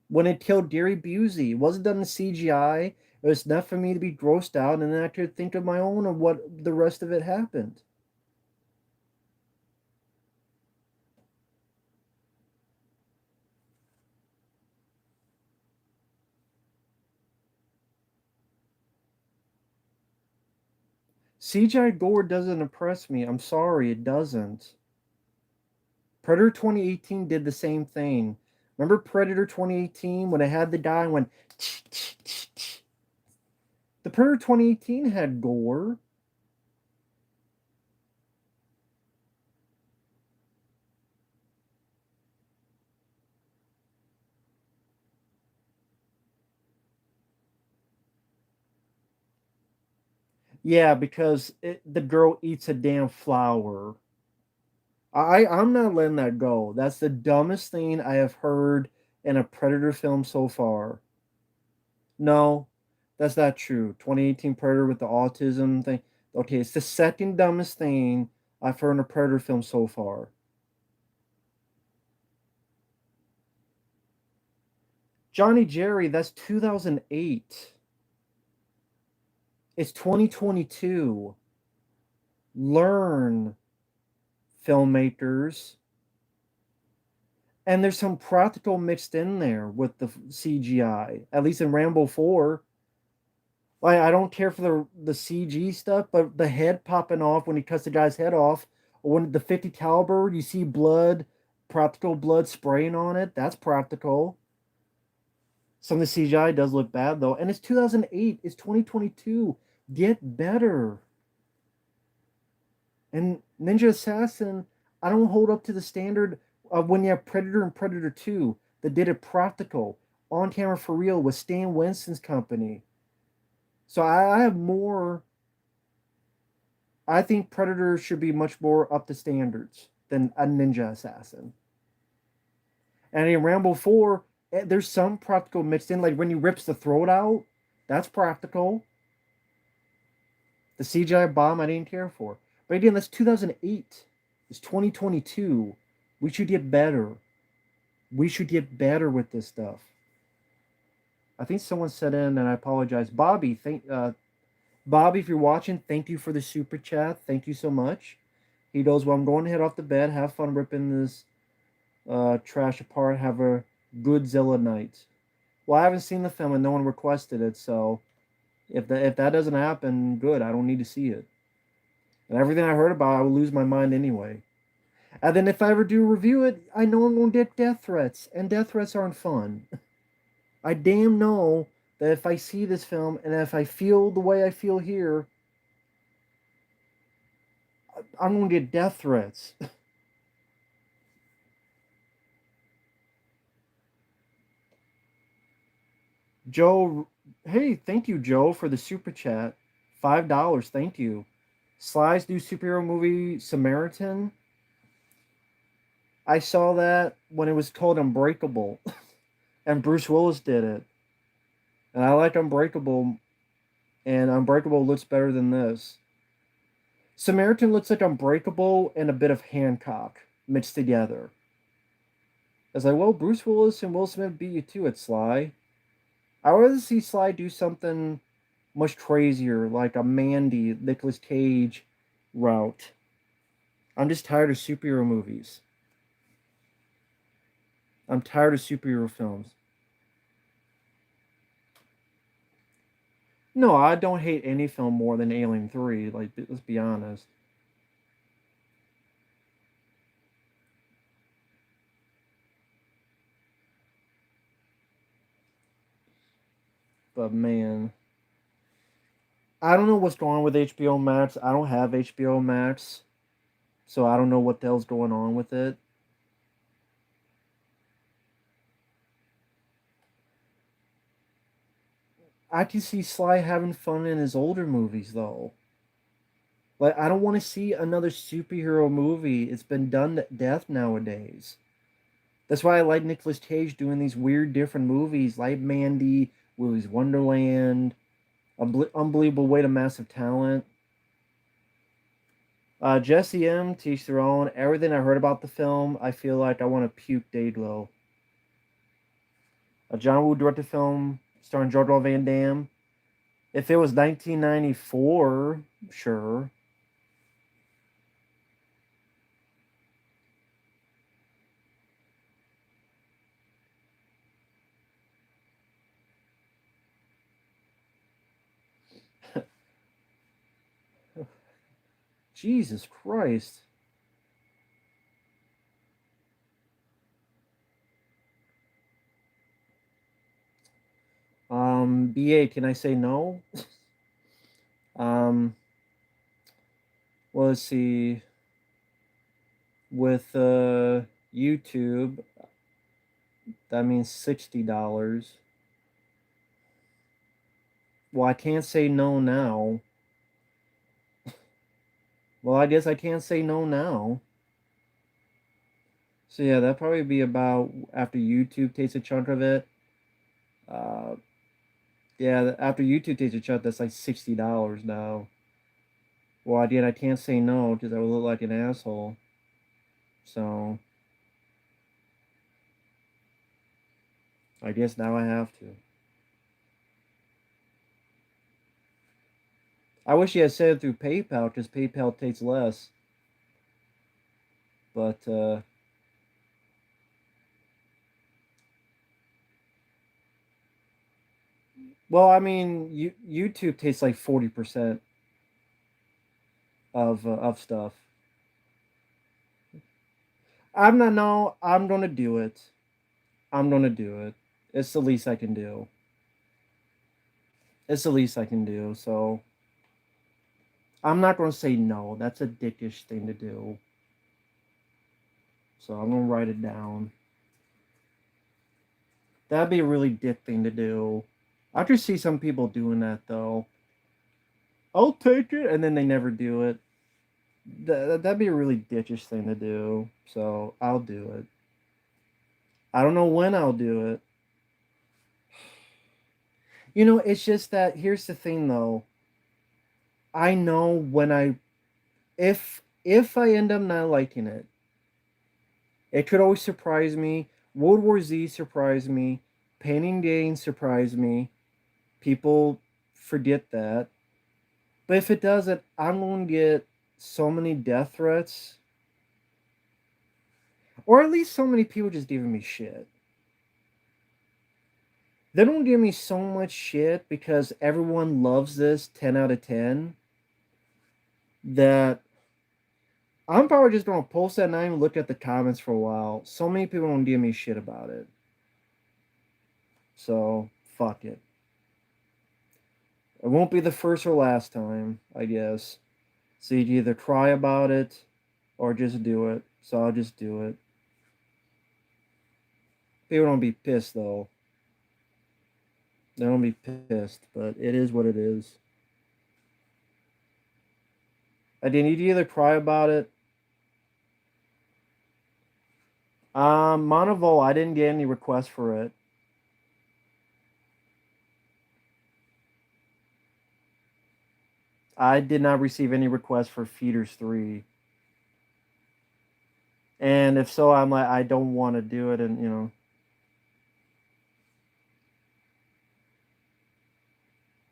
When it killed Gary Busey, it wasn't done in CGI. It was enough for me to be grossed out, and then I could think of my own of what the rest of it happened. CGI gore doesn't impress me. I'm sorry, it doesn't. Predator 2018 did the same thing. Remember Predator 2018 when it had the guy and went. The Predator 2018 had gore. Yeah, because the girl eats a damn flower. I'm not letting that go. That's the dumbest thing I have heard in a Predator film so far. No, that's not true. 2018 Predator with the autism thing. Okay, it's the second dumbest thing I've heard in a Predator film so far. Johnny Jerry, that's 2008. It's 2022. Learn, filmmakers. And there's some practical mixed in there with the CGI. At least in Rambo 4, like I don't care for the CG stuff, but the head popping off when he cuts the guy's head off, or when the 50 caliber, you see blood, practical blood spraying on it. That's practical. Some of the CGI does look bad though, and it's 2008. It's 2022. Get better. And Ninja Assassin, I don't hold up to the standard of when you have Predator and Predator 2 that did it practical, on camera for real with Stan Winston's company. So I have more. I think Predator should be much more up to standards than a Ninja Assassin. And in Rambo 4, there's some practical mixed in, like when he rips the throat out, that's practical. The CGI bomb I didn't care for. But again, that's 2008. It's 2022. We should get better. We should get better with this stuff. I think someone said in, and I apologize. Bobby, if you're watching, thank you for the super chat. Thank you so much. He goes, well, I'm going to head off to bed. Have fun ripping this trash apart. Have a good Zilla night. Well, I haven't seen the film and no one requested it, so if that doesn't happen, good. I don't need to see it. And everything I heard about, I will lose my mind anyway. And then if I ever do review it, I know I'm going to get death threats, and death threats aren't fun. I damn know that if I see this film and if I feel the way I feel here, I'm going to get death threats. Joe, hey, thank you, Joe, for the super chat. $5, thank you. Sly's new superhero movie, Samaritan. I saw that when it was called Unbreakable, and Bruce Willis did it. And I like Unbreakable, and Unbreakable looks better than this. Samaritan looks like Unbreakable and a bit of Hancock mixed together. I was like, well, Bruce Willis and Will Smith beat you to it, Sly. I would rather see Sly do something much crazier, like a Mandy, Nicolas Cage route. I'm just tired of superhero movies. I'm tired of superhero films. No, I don't hate any film more than Alien 3. Like, let's be honest. But man, I don't know what's going on with HBO Max. I don't have HBO Max, so I don't know what the hell's going on with it. I can see Sly having fun in his older movies though. Like I don't want to see another superhero movie. It's been done to death nowadays. That's why I like Nicolas Cage doing these weird different movies like Mandy, Willy's Wonderland, Unbelievable Weight of Massive Talent. Jesse M, teach their own. Everything I heard about the film, I feel like I want to puke Dayglow. A John Woo directed film starring Jojo Van Damme. If it was 1994, sure. Jesus Christ. BA, can I say no? um, well, let's see. With YouTube, that means $60. Well, I can't say no now. Well, I guess I can't say no now. So yeah, that'd probably be about after YouTube takes a chunk of it. Uh, yeah, after YouTube takes a chunk, that's like $60 now. Well, again, I can't say no because I would look like an asshole. So I guess now I have to. I wish you had said it through PayPal because PayPal takes less. But well, I mean, YouTube takes like 40% of stuff. I'm not. No, I'm gonna do it. I'm gonna do it. It's the least I can do. It's the least I can do. So I'm not gonna say no. That's a dickish thing to do. So I'm gonna write it down. That'd be a really dick thing to do. I just see some people doing that though. I'll take it, and then they never do it. That'd be a really ditchish thing to do. So I'll do it. I don't know when I'll do it. It's just that here's the thing though. I know when I if I end up not liking it, it could always surprise me. World War Z surprised me. Painting Gain surprised me. People forget that. But if it doesn't, I'm going to get so many death threats. Or at least so many people just giving me shit. They don't give me so much shit because everyone loves this 10 out of 10 that I'm probably just going to post that and not even look at the comments for a while. So many people don't give me shit about it. So, fuck it. It won't be the first or last time, I guess. So you either cry about it or just do it. So I'll just do it. People don't be pissed though. They don't be pissed, but it is what it is. I didn't either cry about it. Monivol, I didn't get any requests for it. I did not receive any requests for Feeders 3. And if so, I'm like, I don't want to do it. And,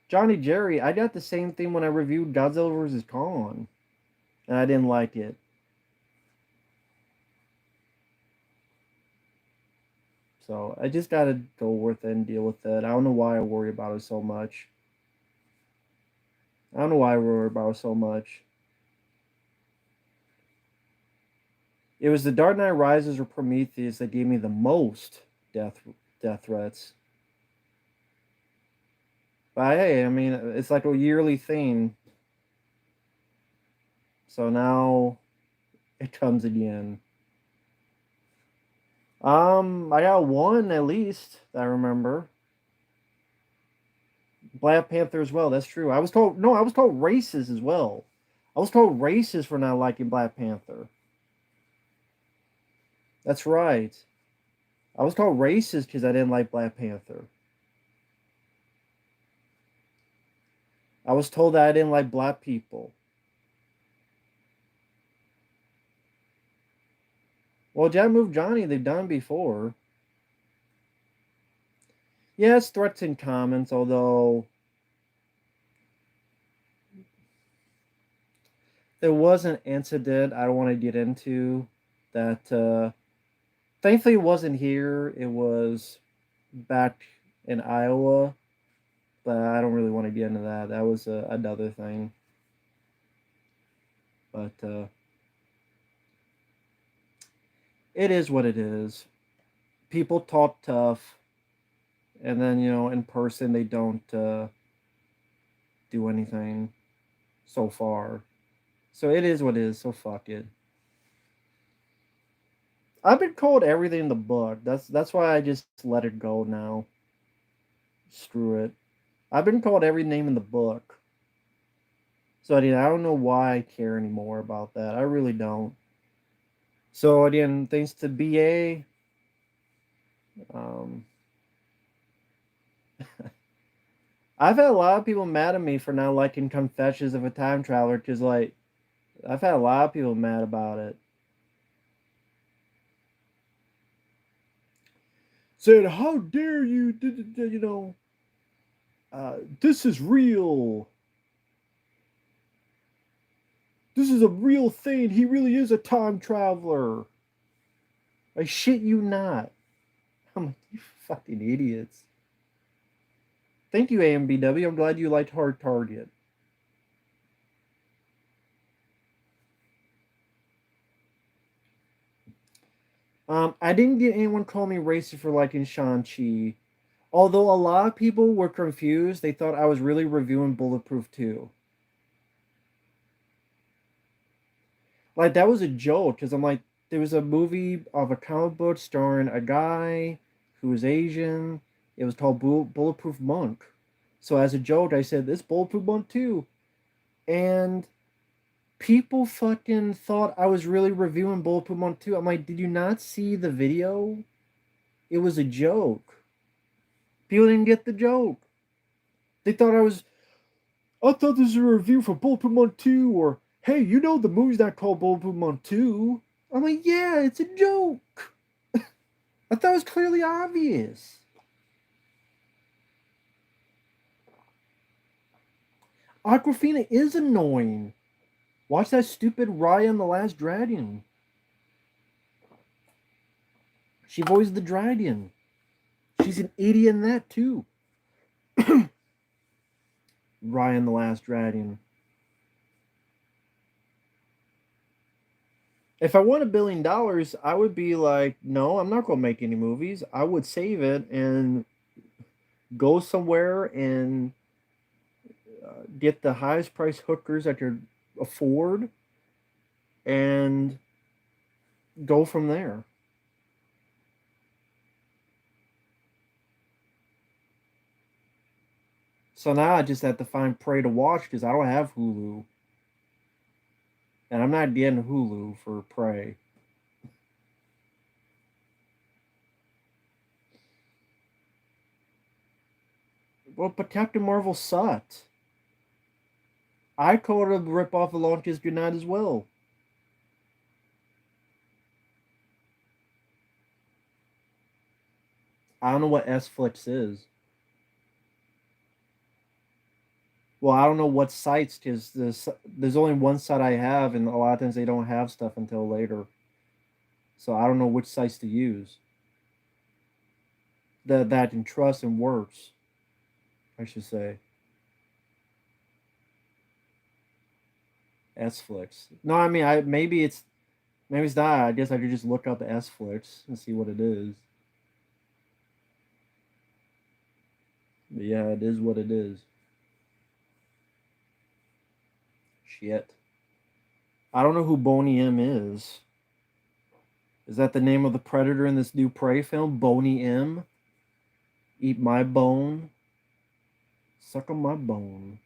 Johnny Jerry, I got the same thing when I reviewed Godzilla vs. Kong. And I didn't like it. So I just got to go with it and deal with it. I don't know why I worry about it so much. I don't know why I worry about it so much. It was the Dark Knight Rises or Prometheus that gave me the most death threats. But hey, I mean, it's like a yearly thing. So now it comes again. I got one at least that I remember. Black Panther as well. That's true. I was told no. I was told races as well. I was told races for not liking Black Panther. That's right. I was told racist because I didn't like Black Panther. I was told that I didn't like black people. Well, Jack Move Johnny, they've done before. Yes, threats and comments, although there was an incident I don't want to get into that thankfully wasn't here. It was back in Iowa, but I don't really want to get into that. That was another thing. But it is what it is. People talk tough, and then in person they don't do anything so far. So it is what it is. So fuck it. I've been called everything in the book. That's why I just let it go now. Screw it. I've been called every name in the book. So I don't know why I care anymore about that. I really don't. So again, thanks to BA, um, I've had a lot of people mad at me for not liking Confessions of a Time Traveler because I've had a lot of people mad about it. Said, "How dare you? This is real. This is a real thing. He really is a time traveler. I shit you not." I'm like, you fucking idiots. Thank you, AMBW. I'm glad you liked Hard Target. I didn't get anyone call me racist for liking Shang-Chi. Although a lot of people were confused, they thought I was really reviewing Bulletproof 2. Like, that was a joke, because I'm like, there was a movie of a comic book starring a guy who was Asian. It was called Bulletproof Monk. So as a joke, I said, this Bulletproof Monk too. And people fucking thought I was really reviewing Bulletproof Monk too. I'm like, did you not see the video? It was a joke. People didn't get the joke. They thought I thought this was a review for Bulletproof Monk 2, or hey, the movie's not called Bulletproof Monk 2. I'm like, yeah, it's a joke. I thought it was clearly obvious. Aquafina is annoying. Watch that stupid Raya and the Last Dragon. She voiced the dragon. She's an idiot in that too. Raya and the Last Dragon. If I won $1 billion, I would be like, no, I'm not going to make any movies. I would save it and go somewhere and get the highest price hookers I could afford and go from there. So now I just have to find Prey to watch because I don't have Hulu. And I'm not getting Hulu for Prey. Well, but Captain Marvel sucked. I called it a rip off of Longest Goodnight as well. I don't know what S-Flix is. Well, I don't know what sites because there's only one site I have, and a lot of times they don't have stuff until later. So I don't know which sites to use. That I can trust and works, I should say. S-Flix. No, I mean maybe it's not. I guess I could just look up S-Flix and see what it is. But yeah, it is what it is. Shit. I don't know who Boney M is. Is that the name of the predator in this new Prey film? Boney M? Eat my bone? Suck on my bone.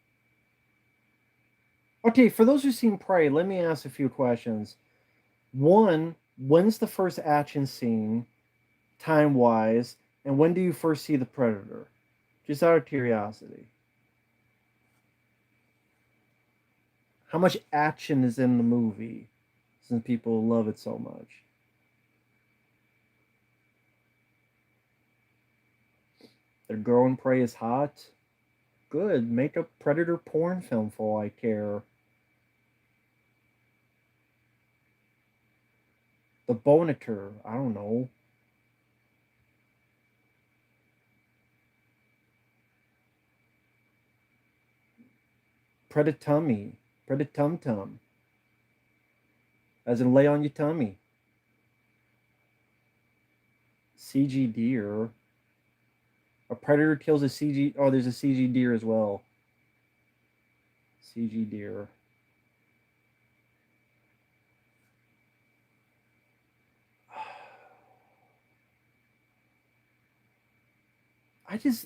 Okay, for those who've seen Prey, let me ask a few questions. One, when's the first action scene, time wise, and when do you first see the predator? Just out of curiosity. How much action is in the movie since people love it so much? The girl in Prey is hot? Good. Make a predator porn film for all I care. The Bonator. I don't know. Predatummy. Predatum tum. as in lay on your tummy. CG deer. A predator kills a CG. Oh, there's a CG deer as well. CG deer. I just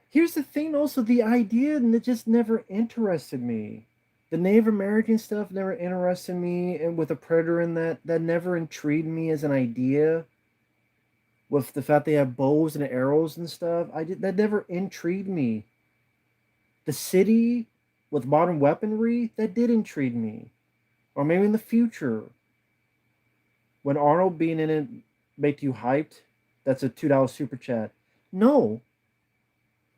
here's the thing. Also, the idea and it just never interested me. The Native American stuff never interested me, and with a predator in that never intrigued me as an idea. With the fact they have bows and arrows and stuff, that never intrigued me. The city with modern weaponry that did intrigue me, or maybe in the future when Arnold being in it make you hyped. That's a $2 super chat. No,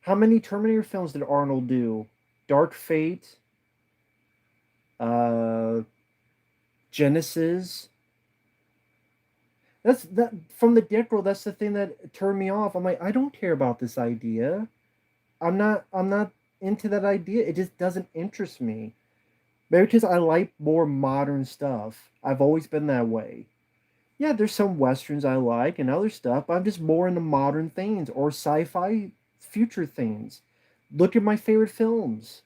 how many Terminator films did Arnold do? Dark Fate, uh, Genesis. That's that from the get go. That's the thing that turned me off. I'm like, I don't care about this idea. I'm not into that idea. It just doesn't interest me. Maybe because I like more modern stuff. I've always been that way. Yeah, there's some westerns I like and other stuff, but I'm just more into modern things or sci-fi future things. Look at my favorite films.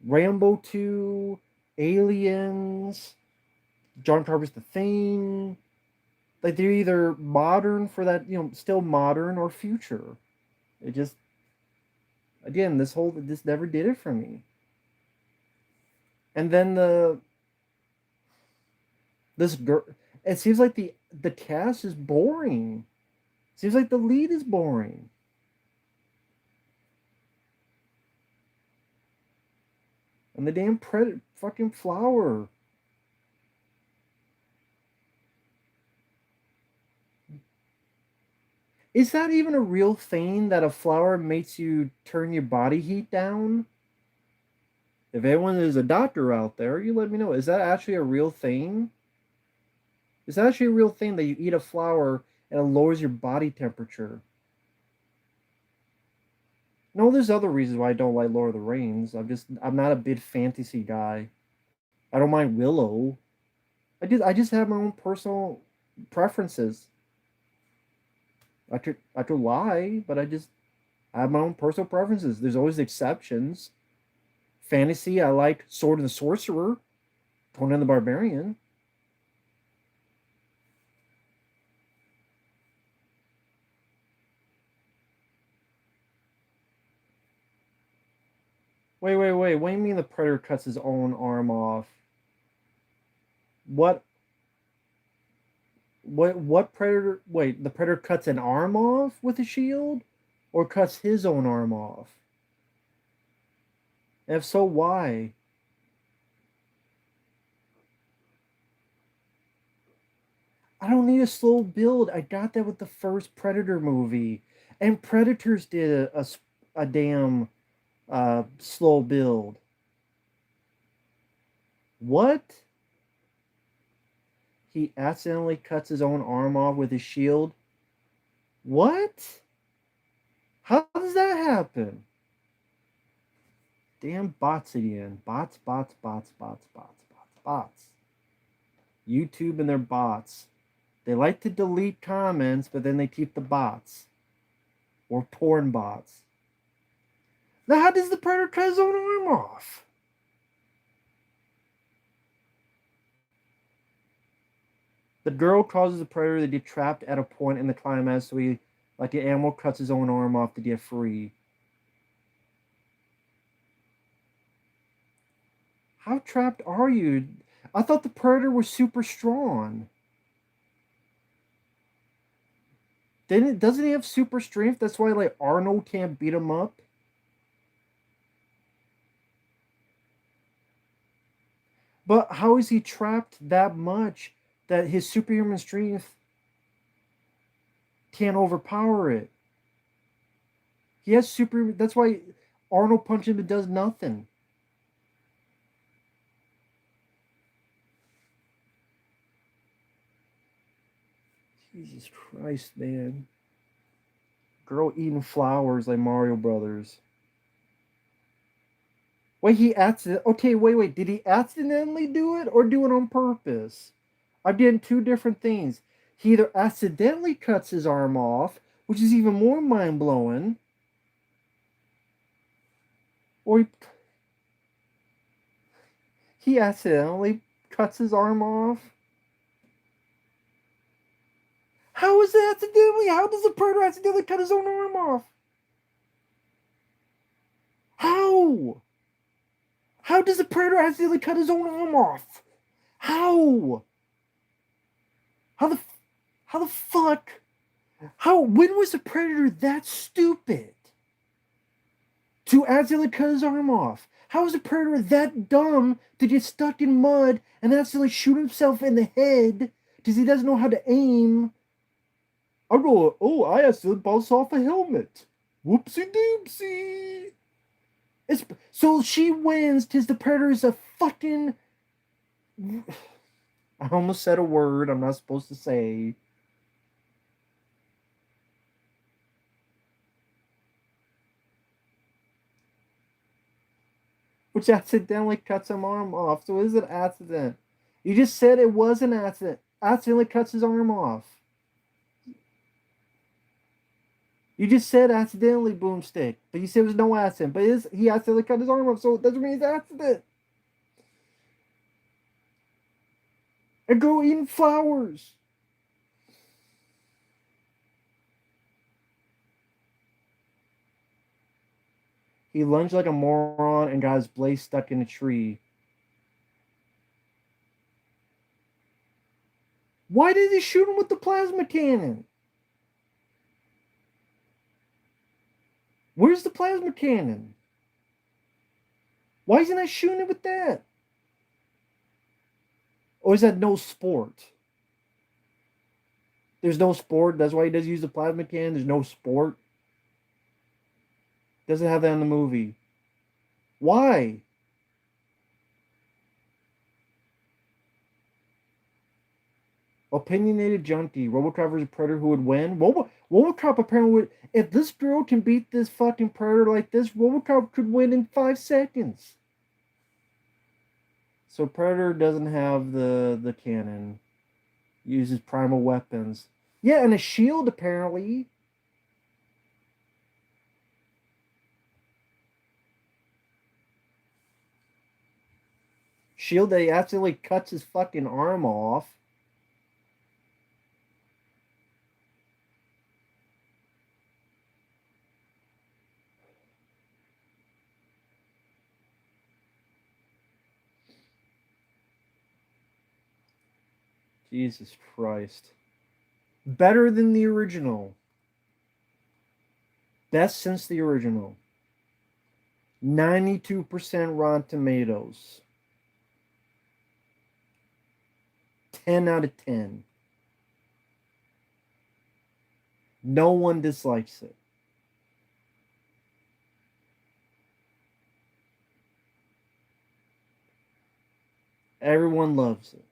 Rambo 2, Aliens, John Carpenter's The Thing. Like they're either modern for that, still modern or future. It just again, this never did it for me. And then this girl, it seems like the cast is boring. Seems like the lead is boring. And the damn predator fucking flower. Is that even a real thing that a flower makes you turn your body heat down? If anyone is a doctor out there, you let me know. Is that actually a real thing? Is that actually a real thing that you eat a flower and it lowers your body temperature? No, there's other reasons why I don't like Lord of the Rings. I'm not a big fantasy guy. I don't mind Willow. I just have my own personal preferences. I could lie, but I have my own personal preferences. There's always exceptions. Fantasy, I like Sword and the Sorcerer, Conan the Barbarian. Wait, wait, wait. What do you mean the Predator cuts his own arm off? What what Predator wait, the Predator cuts an arm off with a shield? Or cuts his own arm off? And if so, why? I don't need a slow build. I got that with the first Predator movie. And Predators did a damn slow build. What? He accidentally cuts his own arm off with his shield? What? How does that happen? Damn bots again. Bots, bots, bots, bots, bots, bots, bots. YouTube and their bots. They like to delete comments, but then they keep the bots. Or porn bots. Now, how does the Predator cut his own arm off? The girl causes the Predator to get trapped at a point in the climax, so he, like an animal, cuts his own arm off to get free. How trapped are you? I thought the Predator was super strong. Doesn't he have super strength? That's why like Arnold can't beat him up. But how is he trapped that much that his superhuman strength can't overpower it? He has super. That's why Arnold punches him and does nothing. Jesus Christ, man. Girl eating flowers like Mario Brothers. Wait, he accident. Okay, wait, wait. Did he accidentally do it or do it on purpose? I did two different things. He either accidentally cuts his arm off, which is even more mind blowing, or he accidentally cuts his arm off. How is that accidentally? How does a predator accidentally cut his own arm off? How? How does a predator accidentally cut his own arm off? How? How the how the fuck? How? When was a predator that stupid to accidentally cut his arm off? How is a predator that dumb to get stuck in mud and accidentally shoot himself in the head because he doesn't know how to aim? I go, oh, I accidentally bounced off a helmet. Whoopsie doopsie. So she wins because the predator is a fucking. I almost said a word I'm not supposed to say. Which accidentally cuts his arm off. So is it an accident? You just said it was an accident. Accidentally cuts his arm off. You just said accidentally boomstick, but you said it was no accident. But he accidentally cut his arm off, so it doesn't mean it's an accident. And go eating flowers. He lunged like a moron and got his blade stuck in a tree. Why did he shoot him with the plasma cannon? Where's the plasma cannon? Why isn't I shooting it with that? Or is that no sport? There's no sport. That's why he doesn't use the plasma cannon. There's no sport. Doesn't have that in the movie. Why? Opinionated junkie. Robocop versus Predator, who would win? Robocop apparently would. If this girl can beat this fucking Predator like this, Robocop could win in 5 seconds. So Predator doesn't have the cannon. Uses primal weapons. Yeah, and a shield apparently. Shield that he absolutely cuts his fucking arm off. Jesus Christ. Better than the original. Best since the original. 92% Rotten Tomatoes. 10 out of 10. No one dislikes it. Everyone loves it.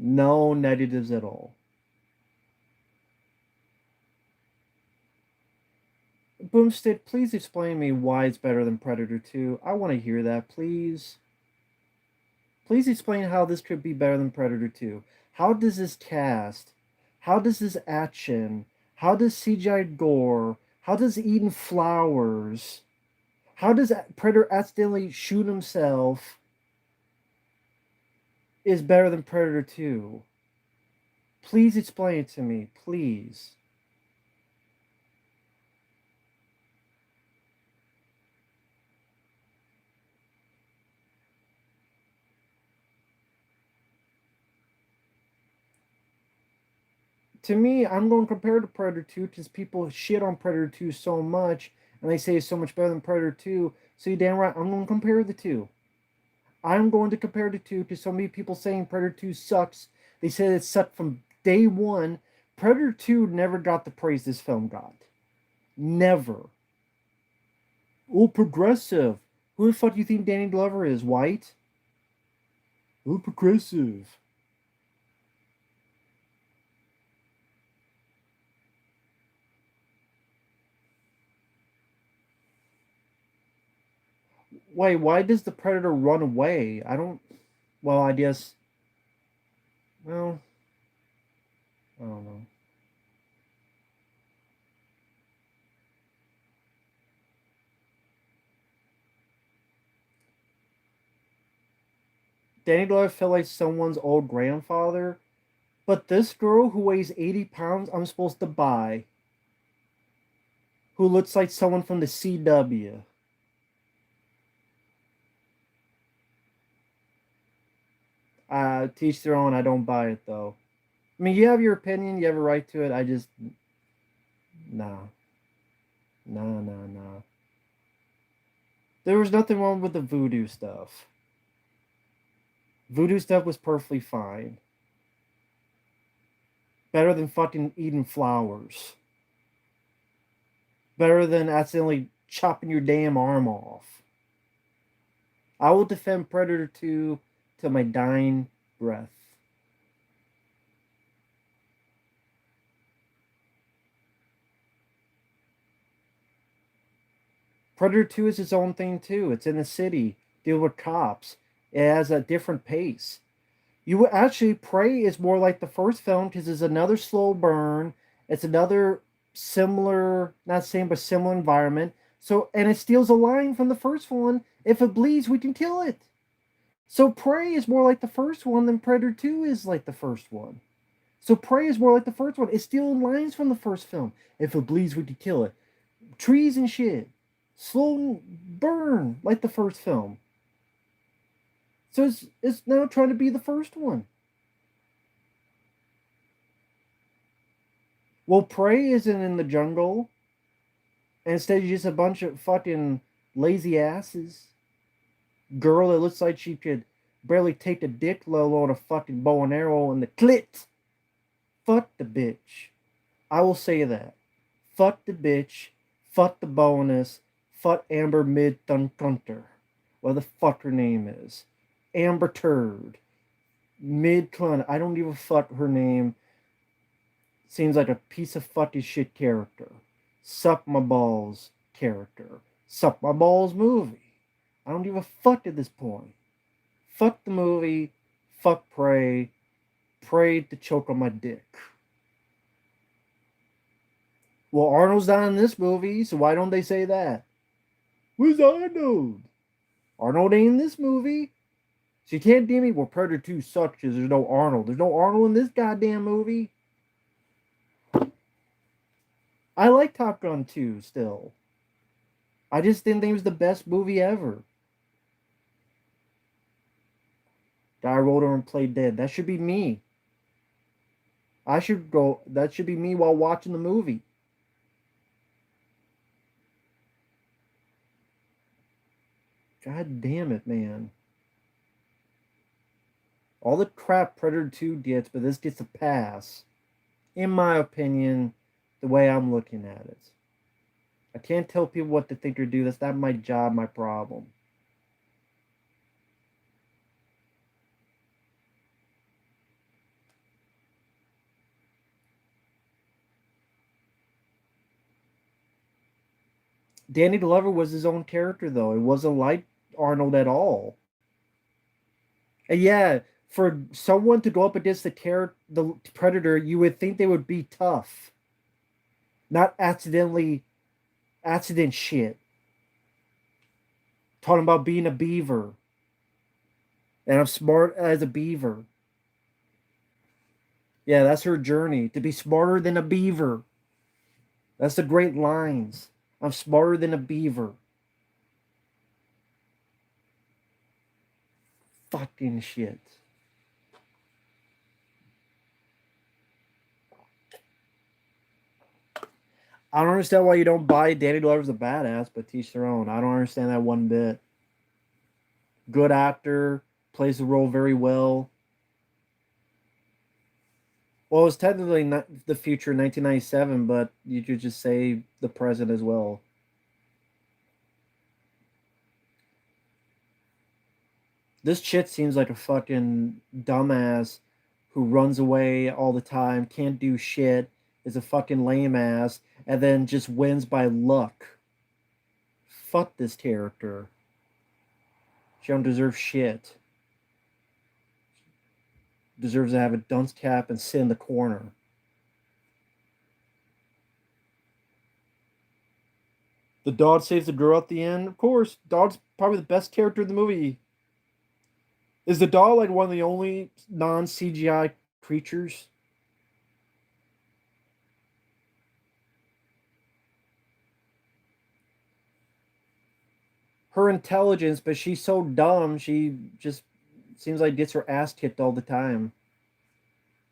No negatives at all. Boomstick, please explain me why it's better than Predator 2. I want to hear that, please. Please explain how this could be better than Predator 2. How does this cast? How does this action? How does CGI gore? How does eating flowers? How does Predator accidentally shoot himself is better than Predator 2? Please explain it to me, please. To me, I'm going to compare to Predator 2 because people shit on Predator 2 so much and they say it's so much better than Predator 2. So you damn right, I'm going to compare the two. I'm going to compare the two because so many people saying Predator 2 sucks. They said it sucked from day one. Predator 2 never got the praise this film got. Never. Oh, progressive. Who the fuck do you think Danny Glover is? White? Oh, progressive. Wait, why does the Predator run away? I don't. Well, I guess. Well, I don't know. Danny Glover felt like someone's old grandfather, but this girl who weighs 80 pounds, I'm supposed to buy, who looks like someone from the CW. Teach their own. I don't buy it though. I mean, you have your opinion. You have a right to it. I just nah, nah, nah, nah. There was nothing wrong with the voodoo stuff. Voodoo stuff was perfectly fine. Better than fucking eating flowers. Better than accidentally chopping your damn arm off. I will defend Predator 2 till my dying breath. Predator 2 is its own thing too. It's in a city, deal with cops. It has a different pace. You would actually Prey is more like the first film because it's another slow burn. It's another similar, not same, but similar environment. So, and it steals a line from the first one. If it bleeds, we can kill it. So Prey is more like the first one than Predator 2 is like the first one. So Prey is more like the first one. It's stealing lines from the first film. If it bleeds, we can kill it. Trees and shit. Slow burn like the first film. So it's now trying to be the first one. Well, Prey isn't in the jungle. And instead, you're just a bunch of fucking lazy asses. Girl that looks like she could barely take the dick, let alone a fucking bow and arrow in the clit. Fuck the bitch. I will say that. Fuck the bitch. Fuck the bonus. Fuck Amber Mid Thunter. What the fuck her name is. Amber Turd. Mid Cunt. I don't give a fuck her name. Seems like a piece of fucking shit character. Suck my balls character. Suck my balls movie. I don't give a fuck at this point. Fuck the movie. Fuck Prey. Prey to choke on my dick. Well, Arnold's not in this movie, so why don't they say that? Where's Arnold? Arnold ain't in this movie. So you can't tell me, well, Predator 2 sucks because there's no Arnold. There's no Arnold in this goddamn movie. I like Top Gun 2 still. I just didn't think it was the best movie ever. Guy rolled over and played dead. That should be me. I should go. That should be me while watching the movie. God damn it, man. All the crap Predator 2 gets, but this gets a pass. In my opinion, the way I'm looking at it. I can't tell people what to think or do. That's not my job, my problem. Danny Glover was his own character, though. It wasn't like Arnold at all. And yeah, for someone to go up against the Predator, you would think they would be tough, not accident shit. Talking about being a beaver, and I'm smart as a beaver. Yeah, that's her journey to be smarter than a beaver. That's the great lines. I'm smarter than a beaver. Fucking shit. I don't understand why you don't buy Danny Glover's a badass, but teach their own. I don't understand that one bit. Good actor, plays the role very well. Well, it's technically not the future, 1997, but you could just say the present as well. This chit seems like a fucking dumbass who runs away all the time, can't do shit, is a fucking lame ass, and then just wins by luck. Fuck this character. She don't deserve shit. deserves to have a dunce cap and sit in the corner. The dog saves the girl at the end. Of course, dog's probably the best character in the movie. Is the dog like one of the only non CGI creatures? Her intelligence, but she's so dumb. She just seems like gets her ass kicked all the time.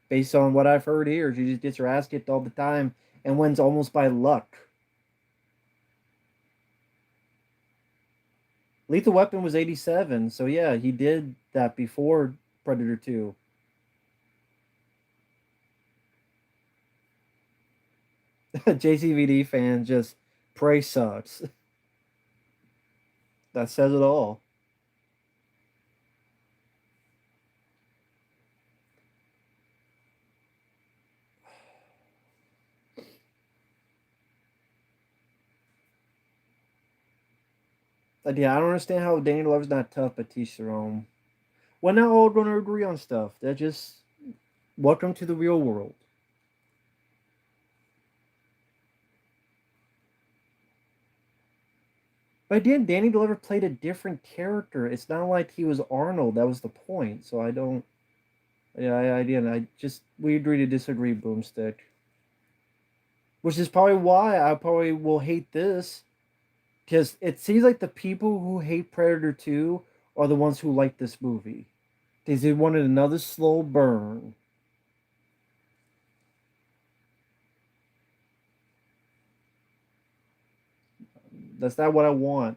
Based on what I've heard here, she just gets her ass kicked all the time and wins almost by luck. Lethal Weapon was 87, so yeah, he did that before Predator 2. JCVD fan just Prey sucks. That says it all. But yeah, I don't understand how Danny Glover's not tough, but teach their own. We're not all going to agree on stuff. That just welcome to the real world. But again, Danny Glover played a different character. It's not like he was Arnold. That was the point. So I don't. Yeah, I didn't. I just we agree to disagree, Boomstick. Which is probably why I probably will hate this, because it seems like the people who hate Predator 2 are the ones who like this movie. Because they wanted another slow burn. That's not what I want.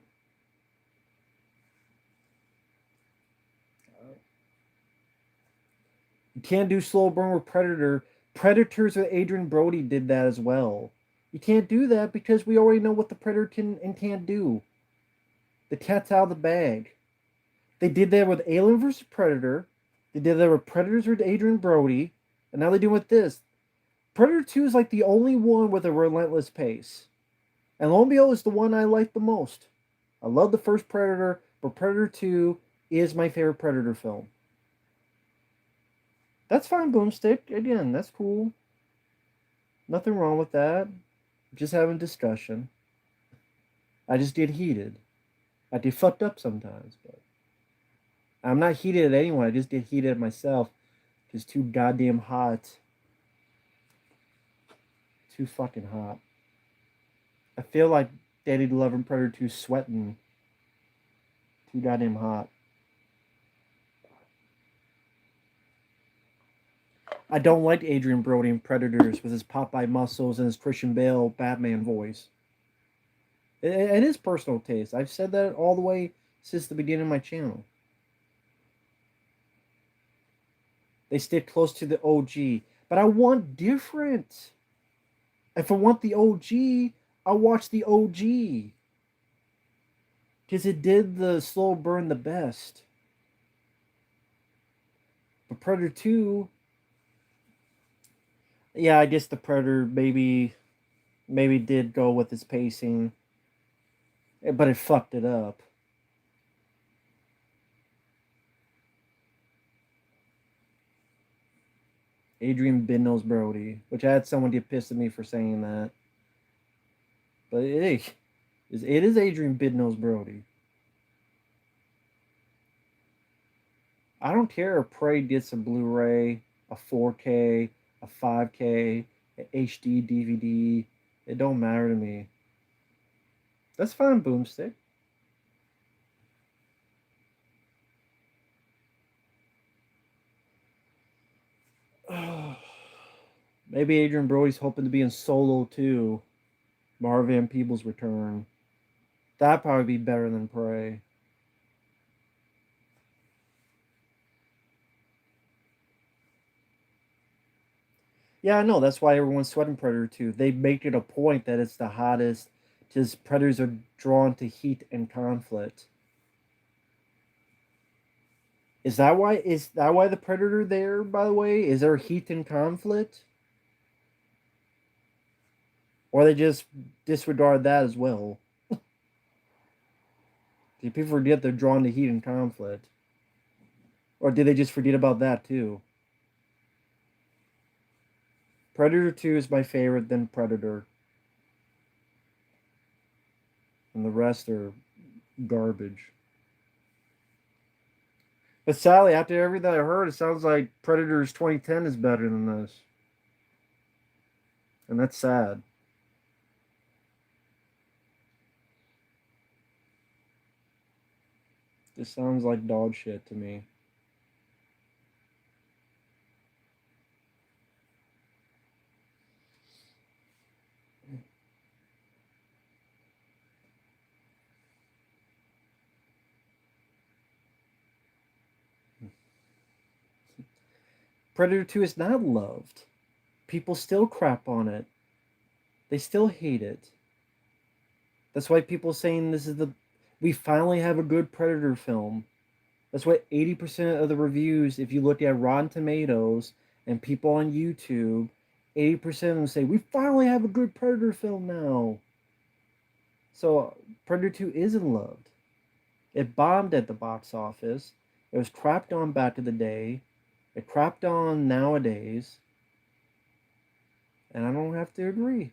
You can't do slow burn with Predator. Predators with Adrian Brody did that as well. You can't do that because we already know what the Predator can and can't do. The cat's out of the bag. They did that with Alien vs. Predator. They did that with Predators with Adrian Brody. And now they're doing with this. Predator 2 is like the only one with a relentless pace. And lo and behold, it's the one I like the most. I love the first Predator, but Predator 2 is my favorite Predator film. That's fine, Boomstick. Again, that's cool. Nothing wrong with that. Just having discussion. I just get heated. I get fucked up sometimes, but I'm not heated at anyone. I just get heated at myself. Just too goddamn hot. Too fucking hot. I feel like Danny Glover and Predator 2 sweating. Too goddamn hot. I don't like Adrian Brody in Predators with his Popeye muscles and his Christian Bale Batman voice. It is personal taste. I've said that all the way since the beginning of my channel. They stick close to the OG. But I want different. If I want the OG, I'll watch the OG. Because it did the slow burn the best. But Predator 2, yeah, I guess the Predator maybe did go with its pacing. But it fucked it up. Adrian Bidnose Brody, which I had someone get pissed at me for saying that. But it is Adrian Bidnose Brody. I don't care if Prey gets a Blu-ray, a 4K, a 5K, a HD DVD. It don't matter to me. That's fine, Boomstick. Maybe Adrian Brody's hoping to be in Solo too. Marvin Peebles' return. That'd probably be better than Prey. Yeah, I know. That's why everyone's sweating Predator 2. They make it a point that it's the hottest because predators are drawn to heat and conflict. Is that why the Predator there, by the way? Is there heat and conflict? Or they just disregard that as well? Do people forget they're drawn to heat and conflict? Or did they just forget about that too? Predator 2 is my favorite, then Predator, and the rest are garbage. But sadly, after everything I heard, it sounds like Predators 2010 is better than this, and that's sad. This sounds like dog shit to me. Predator 2 is not loved. People still crap on it. They still hate it. That's why people saying this is the we finally have a good Predator film. That's why 80% of the reviews, if you look at Rotten Tomatoes and people on YouTube, 80% of them say we finally have a good Predator film now. So Predator 2 isn't loved. It bombed at the box office. It was crapped on back in the day. It crapped on nowadays. And I don't have to agree.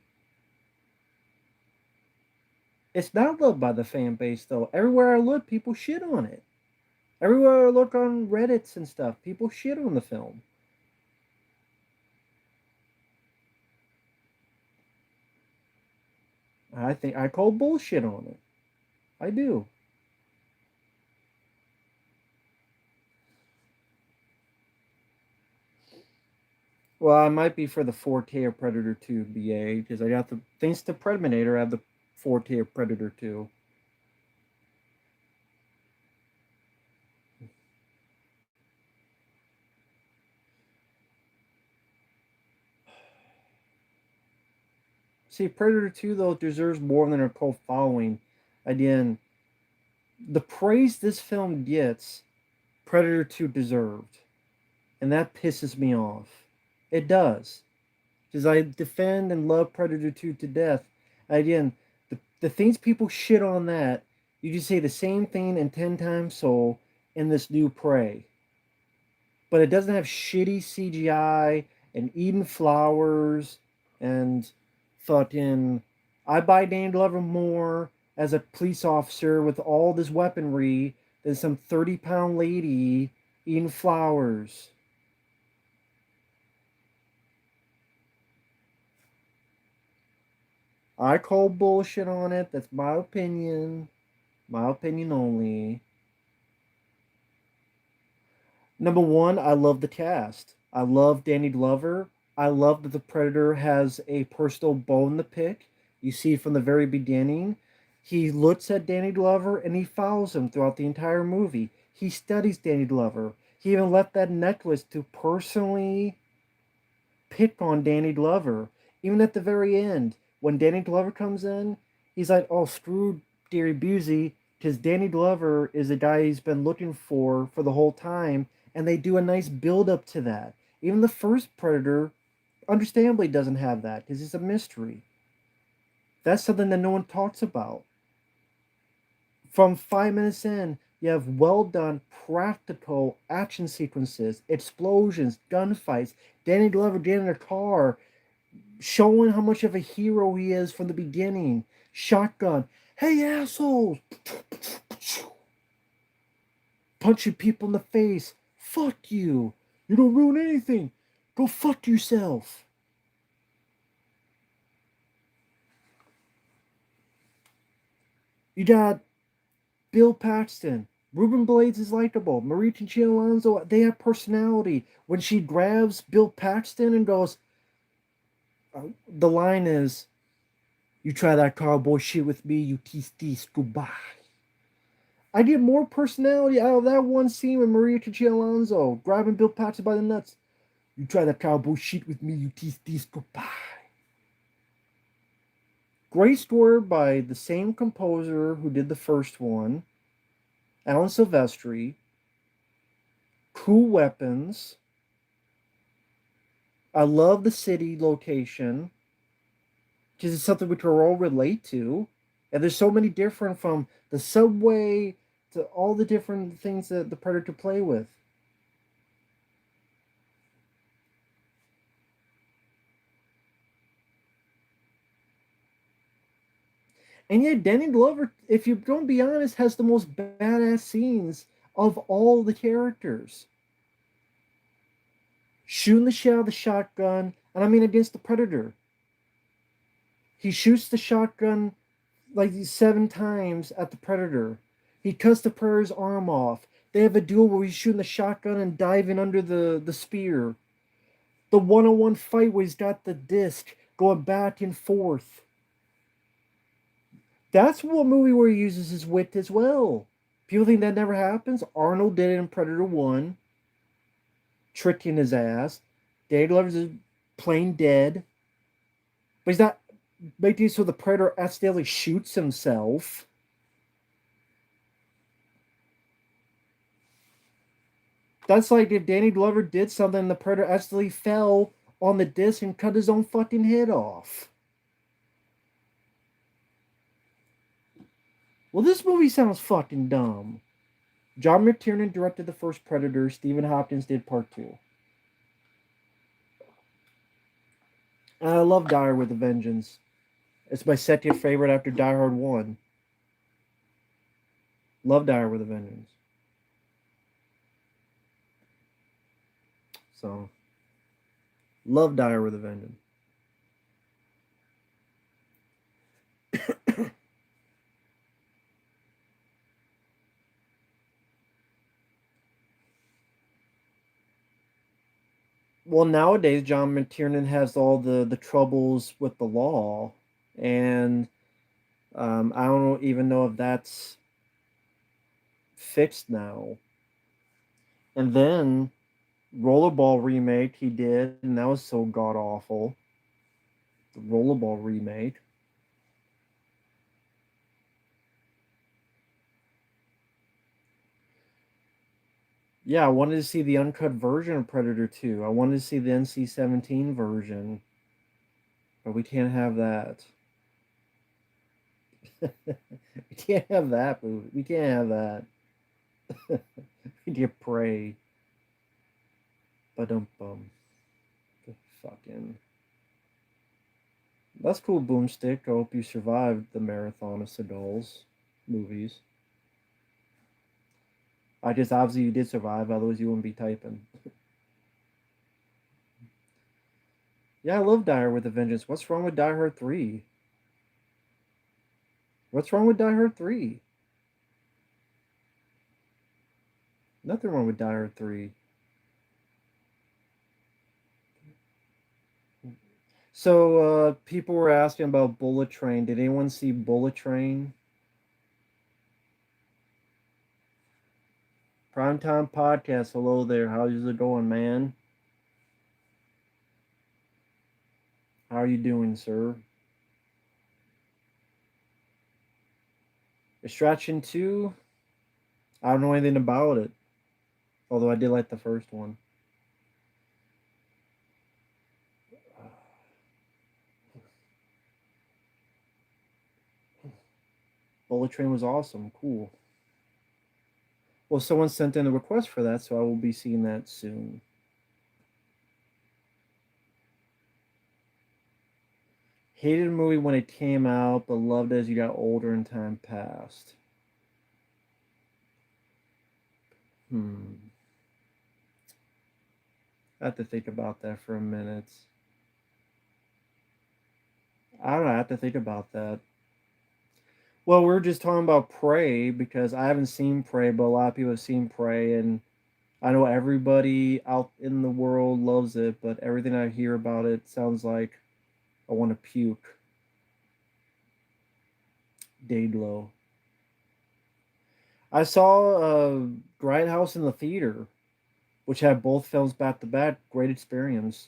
It's not loved by the fan base though. Everywhere I look, people shit on it. Everywhere I look on Reddits and stuff, people shit on the film. I think I call bullshit on it. I do. Well, I might be for the 4K of Predator 2 BA because I got the thanks to Predator, I have the 4K of Predator 2. See, Predator 2 though deserves more than a cult following. Again, the praise this film gets, Predator 2 deserved, and that pisses me off. It does. Because I defend and love Predator 2 to death. Again, the things people shit on that, you just say the same thing and 10 times so in this new Prey. But it doesn't have shitty CGI and eating flowers and fucking. I buy Danny Glover more as a police officer with all this weaponry than some 30-pound lady eating flowers. I call bullshit on it. That's my opinion. My opinion only. Number one, I love the cast. I love Danny Glover. I love that the Predator has a personal bone to pick. You see from the very beginning, he looks at Danny Glover and he follows him throughout the entire movie. He studies Danny Glover. He even left that necklace to personally pick on Danny Glover. Even at the very end, when Danny Glover comes in, he's like, "Oh, screw Gary Busey," because Danny Glover is the guy he's been looking for the whole time, and they do a nice build up to that. Even the first Predator, understandably, doesn't have that because it's a mystery. That's something that no one talks about. From 5 minutes in, you have well done practical action sequences, explosions, gunfights, Danny Glover getting in a car, showing how much of a hero he is from the beginning. Shotgun. Hey, assholes! Punching people in the face. Fuck you. You don't ruin anything. Go fuck yourself. You got Bill Paxton. Ruben Blades is likable. Marie Conchita Alonso, they have personality. When she grabs Bill Paxton and goes, the line is, "You try that cowboy shit with me, you tease goodbye." I get more personality out of that one scene with Maria Conchita Alonso grabbing Bill Paxton by the nuts. "You try that cowboy shit with me, you tease goodbye." Great score by the same composer who did the first one, Alan Silvestri. Cool weapons. I love the city location because it's something we can all relate to. And there's so many different from the subway to all the different things that the Predator play with. And yet, Danny Glover, if you're going to be honest, has the most badass scenes of all the characters. Shooting the shit out of the shotgun, and I mean against the Predator. He shoots the shotgun like 7 times at the Predator. He cuts the Predator's arm off. They have a duel where he's shooting the shotgun and diving under the spear. The one-on-one fight where he's got the disc going back and forth. That's one movie where he uses his wit as well. People think that never happens. Arnold did it in Predator 1, tricking his ass. Danny Glover's is plain dead. But he's not making it so the Predator accidentally shoots himself. That's like if Danny Glover did something and the Predator accidentally fell on the disc and cut his own fucking head off. Well, this movie sounds fucking dumb. John McTiernan directed the first Predator. Stephen Hopkins did part 2. And I love Die Hard with a Vengeance. It's my second favorite after Die Hard 1. Love Die Hard with a Vengeance. So, love Die Hard with a Vengeance. Well, nowadays, John McTiernan has all the troubles with the law. And I don't even know if that's fixed now. And then Rollerball remake he did, and that was so god awful. The Rollerball remake. Yeah, I wanted to see the uncut version of Predator 2. I wanted to see the NC-17 version, but we can't have that. We can't have that movie. We can't have that. We get Prey. Ba-dum-bum. Fucking. That's cool, Boomstick. I hope you survived the marathon of Seagal's movies. I just obviously you did survive, otherwise you wouldn't be typing. Yeah, I love Die Hard with a Vengeance. What's wrong with Die Hard 3? What's wrong with Die Hard 3? Nothing wrong with Die Hard 3. So, people were asking about Bullet Train. Did anyone see Bullet Train? Primetime Podcast. Hello there. How's it going, man? How are you doing, sir? Extraction 2? I don't know anything about it. Although I did like the first one. Bullet Train was awesome. Cool. Well, someone sent in a request for that, so I will be seeing that soon. Hated a movie when it came out, but loved it as you got older and time passed. I have to think about that for a minute. I don't know. I have to think about that. Well, we are just talking about Prey because I haven't seen Prey, but a lot of people have seen Prey, and I know everybody out in the world loves it, but everything I hear about it sounds like I want to puke. Dayglow. I saw Grindhouse in the theater, which had both films back to back. Great experience.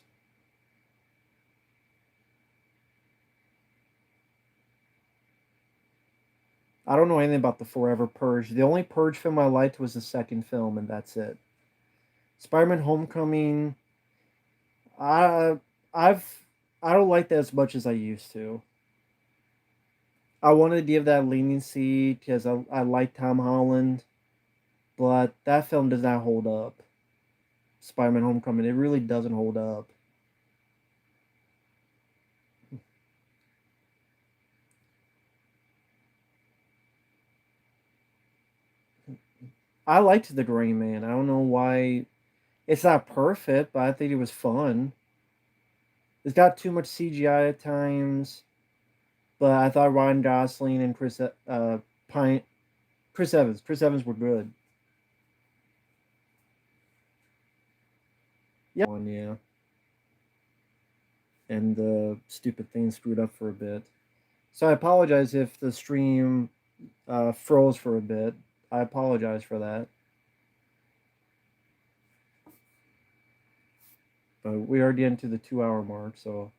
I don't know anything about the Forever Purge. The only Purge film I liked was the second film, and that's it. Spider-Man: Homecoming. I I've I don't like that as much as I used to. I wanted to give that leniency because I like Tom Holland, but that film does not hold up. Spider-Man: Homecoming. It really doesn't hold up. I liked The Gray Man. I don't know why it's not perfect, but I think it was fun. It's got too much CGI at times, but I thought Ryan Gosling and Pine Chris Evans were good. Yeah, one, yeah, and the stupid thing screwed up for a bit. So I apologize if the stream froze for a bit. I apologize for that. But we are getting to the 2 hour mark, so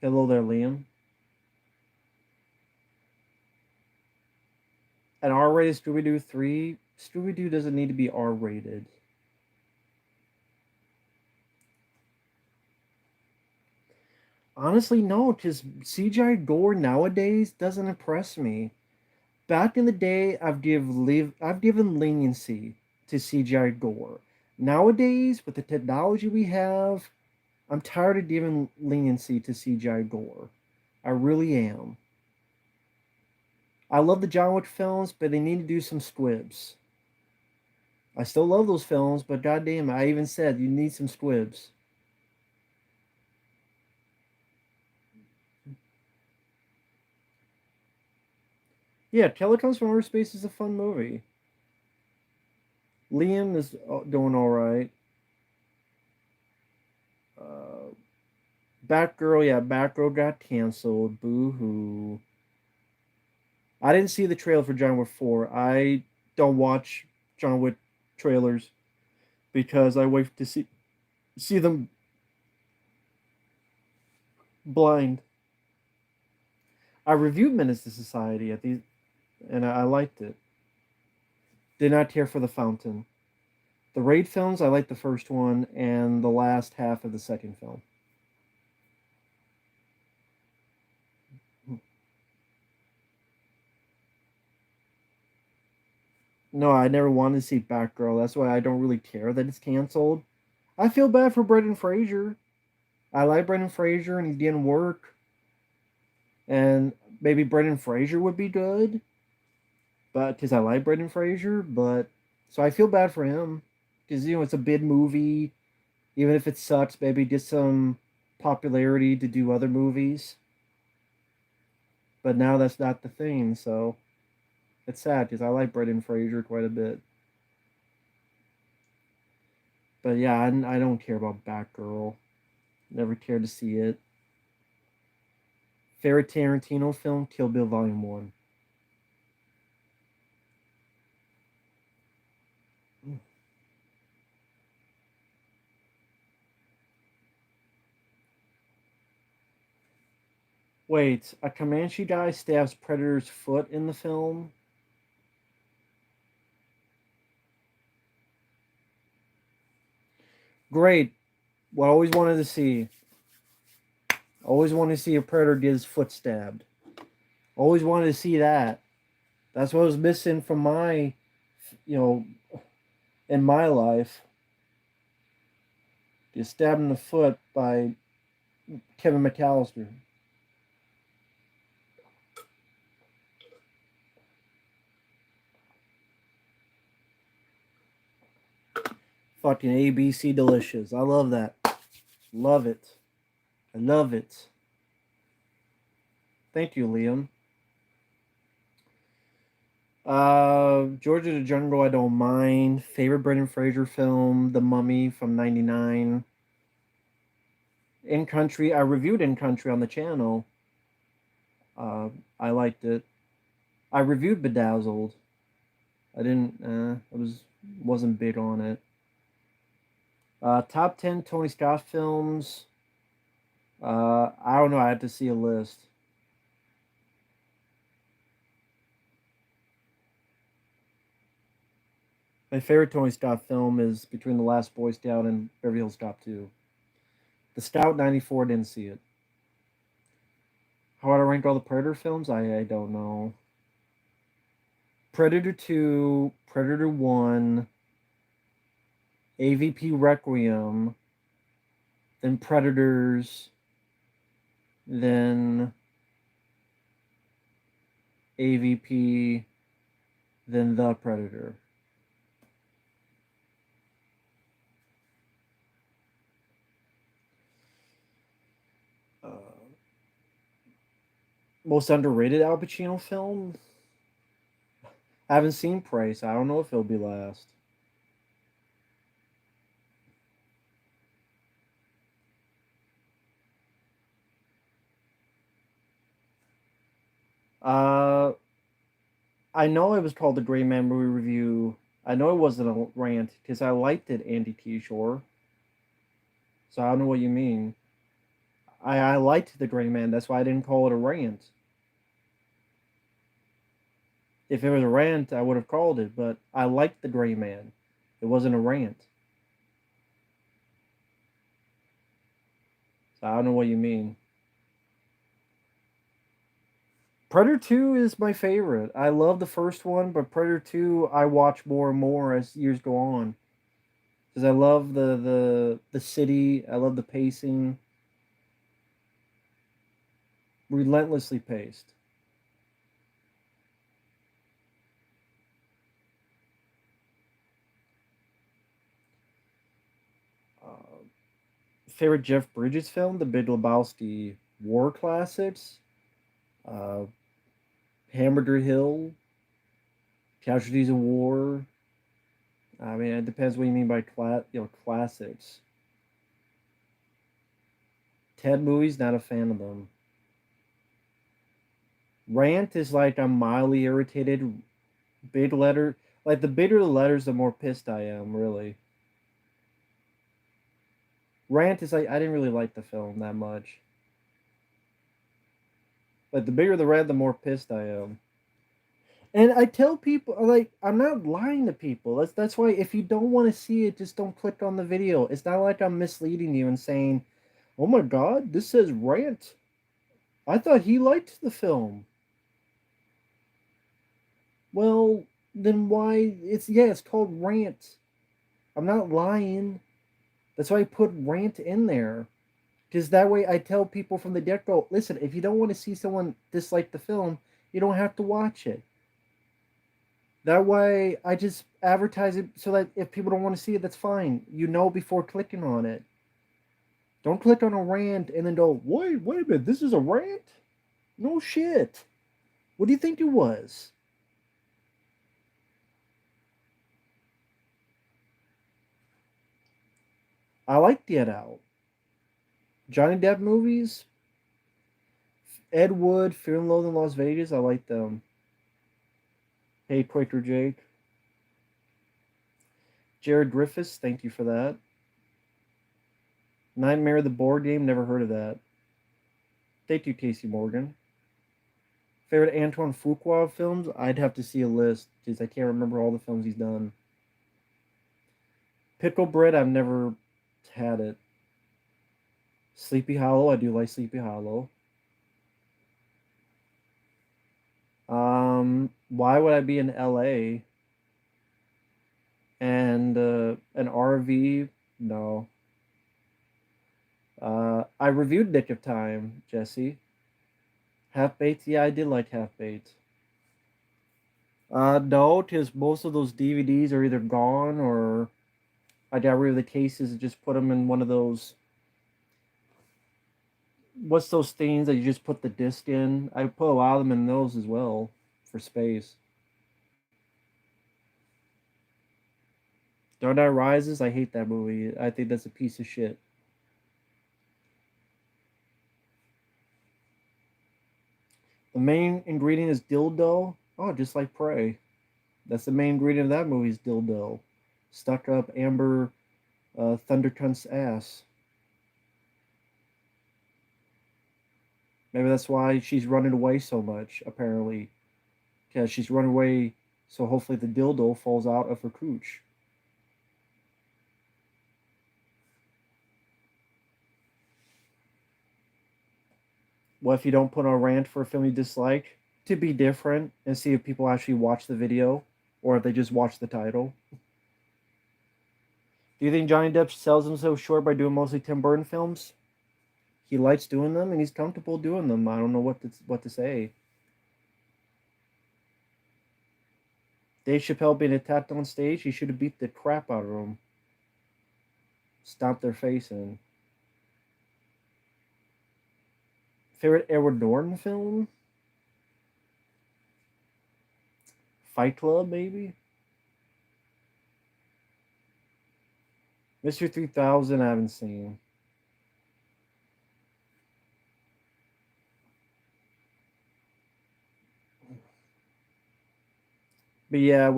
hello there, Liam. An R-rated Scooby Doo 3. Scooby Doo doesn't need to be R-rated. Honestly, no, because CGI gore nowadays doesn't impress me. Back in the day, I've given leniency to CGI gore. Nowadays, with the technology we have, I'm tired of giving leniency to CGI gore. I really am. I love the John Wick films, but they need to do some squibs. I still love those films, but goddamn, I even said you need some squibs. Yeah, Telecoms from Outer Space is a fun movie. Liam is doing all right. Uh, Batgirl, yeah, Batgirl got canceled. Boo hoo. I didn't see the trailer for John Wick 4. I don't watch John Wick trailers because I wait to see them blind. I reviewed Menace to Society at these, and I liked it. Did not care for the Fountain. The Raid films, I liked the first one and the last half of the second film. No, I never wanted to see Batgirl. That's why I don't really care that it's canceled. I feel bad for Brendan Fraser. I like Brendan Fraser and he didn't work. And maybe Brendan Fraser would be good, but because I like Brendan Fraser, but so I feel bad for him because it's a bid movie. Even if it sucks, maybe get some popularity to do other movies. But now that's not the thing, so it's sad because I like Brendan Fraser quite a bit. But yeah, I don't care about Batgirl. Never cared to see it. Favorite Tarantino film, Kill Bill Volume 1. Wait, a Comanche guy stabs Predator's foot in the film? Great. What I always wanted to see. Always wanted to see a Predator get his foot stabbed. Always wanted to see that. That's what was missing from my, you know, in my life. Get stabbed in the foot by Kevin McAllister. Fucking ABC delicious. I love that. Love it. I love it. Thank you, Liam. Georgia the Jungle, I don't mind. Favorite Brendan Fraser film, The Mummy from '99. In Country, I reviewed In Country on the channel. Uh, I liked it. I reviewed Bedazzled. I didn't. I wasn't big on it. Top 10 Tony Scott films. I don't know. I had to see a list. My favorite Tony Scott film is Between the Last Boy Scout and Beverly Hills Cop 2. The Scout '94 didn't see it. How would I rank all the Predator films? I don't know. Predator 2, Predator 1, AVP Requiem, then Predators, then AVP than The Predator. Uh, Most underrated Al Pacino film? I haven't seen Price. I don't know if it'll be last. Uh, I know it was called the Gray Man Movie Review. I know it wasn't a rant because I liked it, Andy T. Shore. So I don't know what you mean. I liked the Gray Man. That's why I didn't call it a rant. If it was a rant, I would have called it. But I liked the Gray Man. It wasn't a rant. So I don't know what you mean. Predator 2 is my favorite. I love the first one, but Predator 2 I watch more and more as years go on. Because I love the city, I love the pacing, relentlessly paced. Uh, Favorite Jeff Bridges film: The Big Lebowski, war classics, uh, Hamburger Hill, Casualties of War. I mean, it depends what you mean by classics. Ted movies, not a fan of them. Rant is like I'm mildly irritated. Big letter, like the bigger the letters, the more pissed I am. Really, rant is like I didn't really like the film that much. Like the bigger the red, the more pissed I am. And I tell people like I'm not lying to people. That's why if you don't want to see it, just don't click on the video. It's not like I'm misleading you and saying, "Oh my God, this says rant." I thought he liked the film. Well, then why? It's called rant. I'm not lying. That's why I put rant in there. Because that way I tell people from the get go, listen, if you don't want to see someone dislike the film, you don't have to watch it. That way I just advertise it so that if people don't want to see it, that's fine. You know before clicking on it. Don't click on a rant and then go, wait a minute, this is a rant? No shit. What do you think it was? I like Get Out. Johnny Depp movies, Ed Wood, Fear and Loathing in Las Vegas, I like them. Hey, Quaker Jake. Jared Griffiths, thank you for that. Nightmare the Board Game, never heard of that. Thank you, Casey Morgan. Favorite Antoine Fuqua films? I'd have to see a list because I can't remember all the films he's done. Pickle Bread, I've never had it. Sleepy Hollow, I do like Sleepy Hollow. Why would I be in LA and an RV? No. I reviewed Nick of Time, Jesse. Half Baked, yeah, I did like Half Baked. No, because most of those DVDs are either gone or I got rid of the cases and just put them in one of those. What's those things that you just put the disc in? I put a lot of them in those as well for space. Dark Knight Rises, I hate that movie. I think that's a piece of shit. The main ingredient is dildo. Oh, just like Prey. That's the main ingredient of that movie is dildo. Stuck up Amber Thundercunt's ass. Maybe that's why she's running away so much, apparently. Because she's running away, so hopefully the dildo falls out of her cooch. What if you don't put on a rant for a film you dislike? To be different and see if people actually watch the video or if they just watch the title. Do you think Johnny Depp sells himself short by doing mostly Tim Burton films? He likes doing them and he's comfortable doing them. I don't know what to say. Dave Chappelle being attacked on stage, he should have beat the crap out of them. Stomped their face in. Favorite Edward Norton film? Fight Club, maybe? Mr. 3000, I haven't seen. But yeah,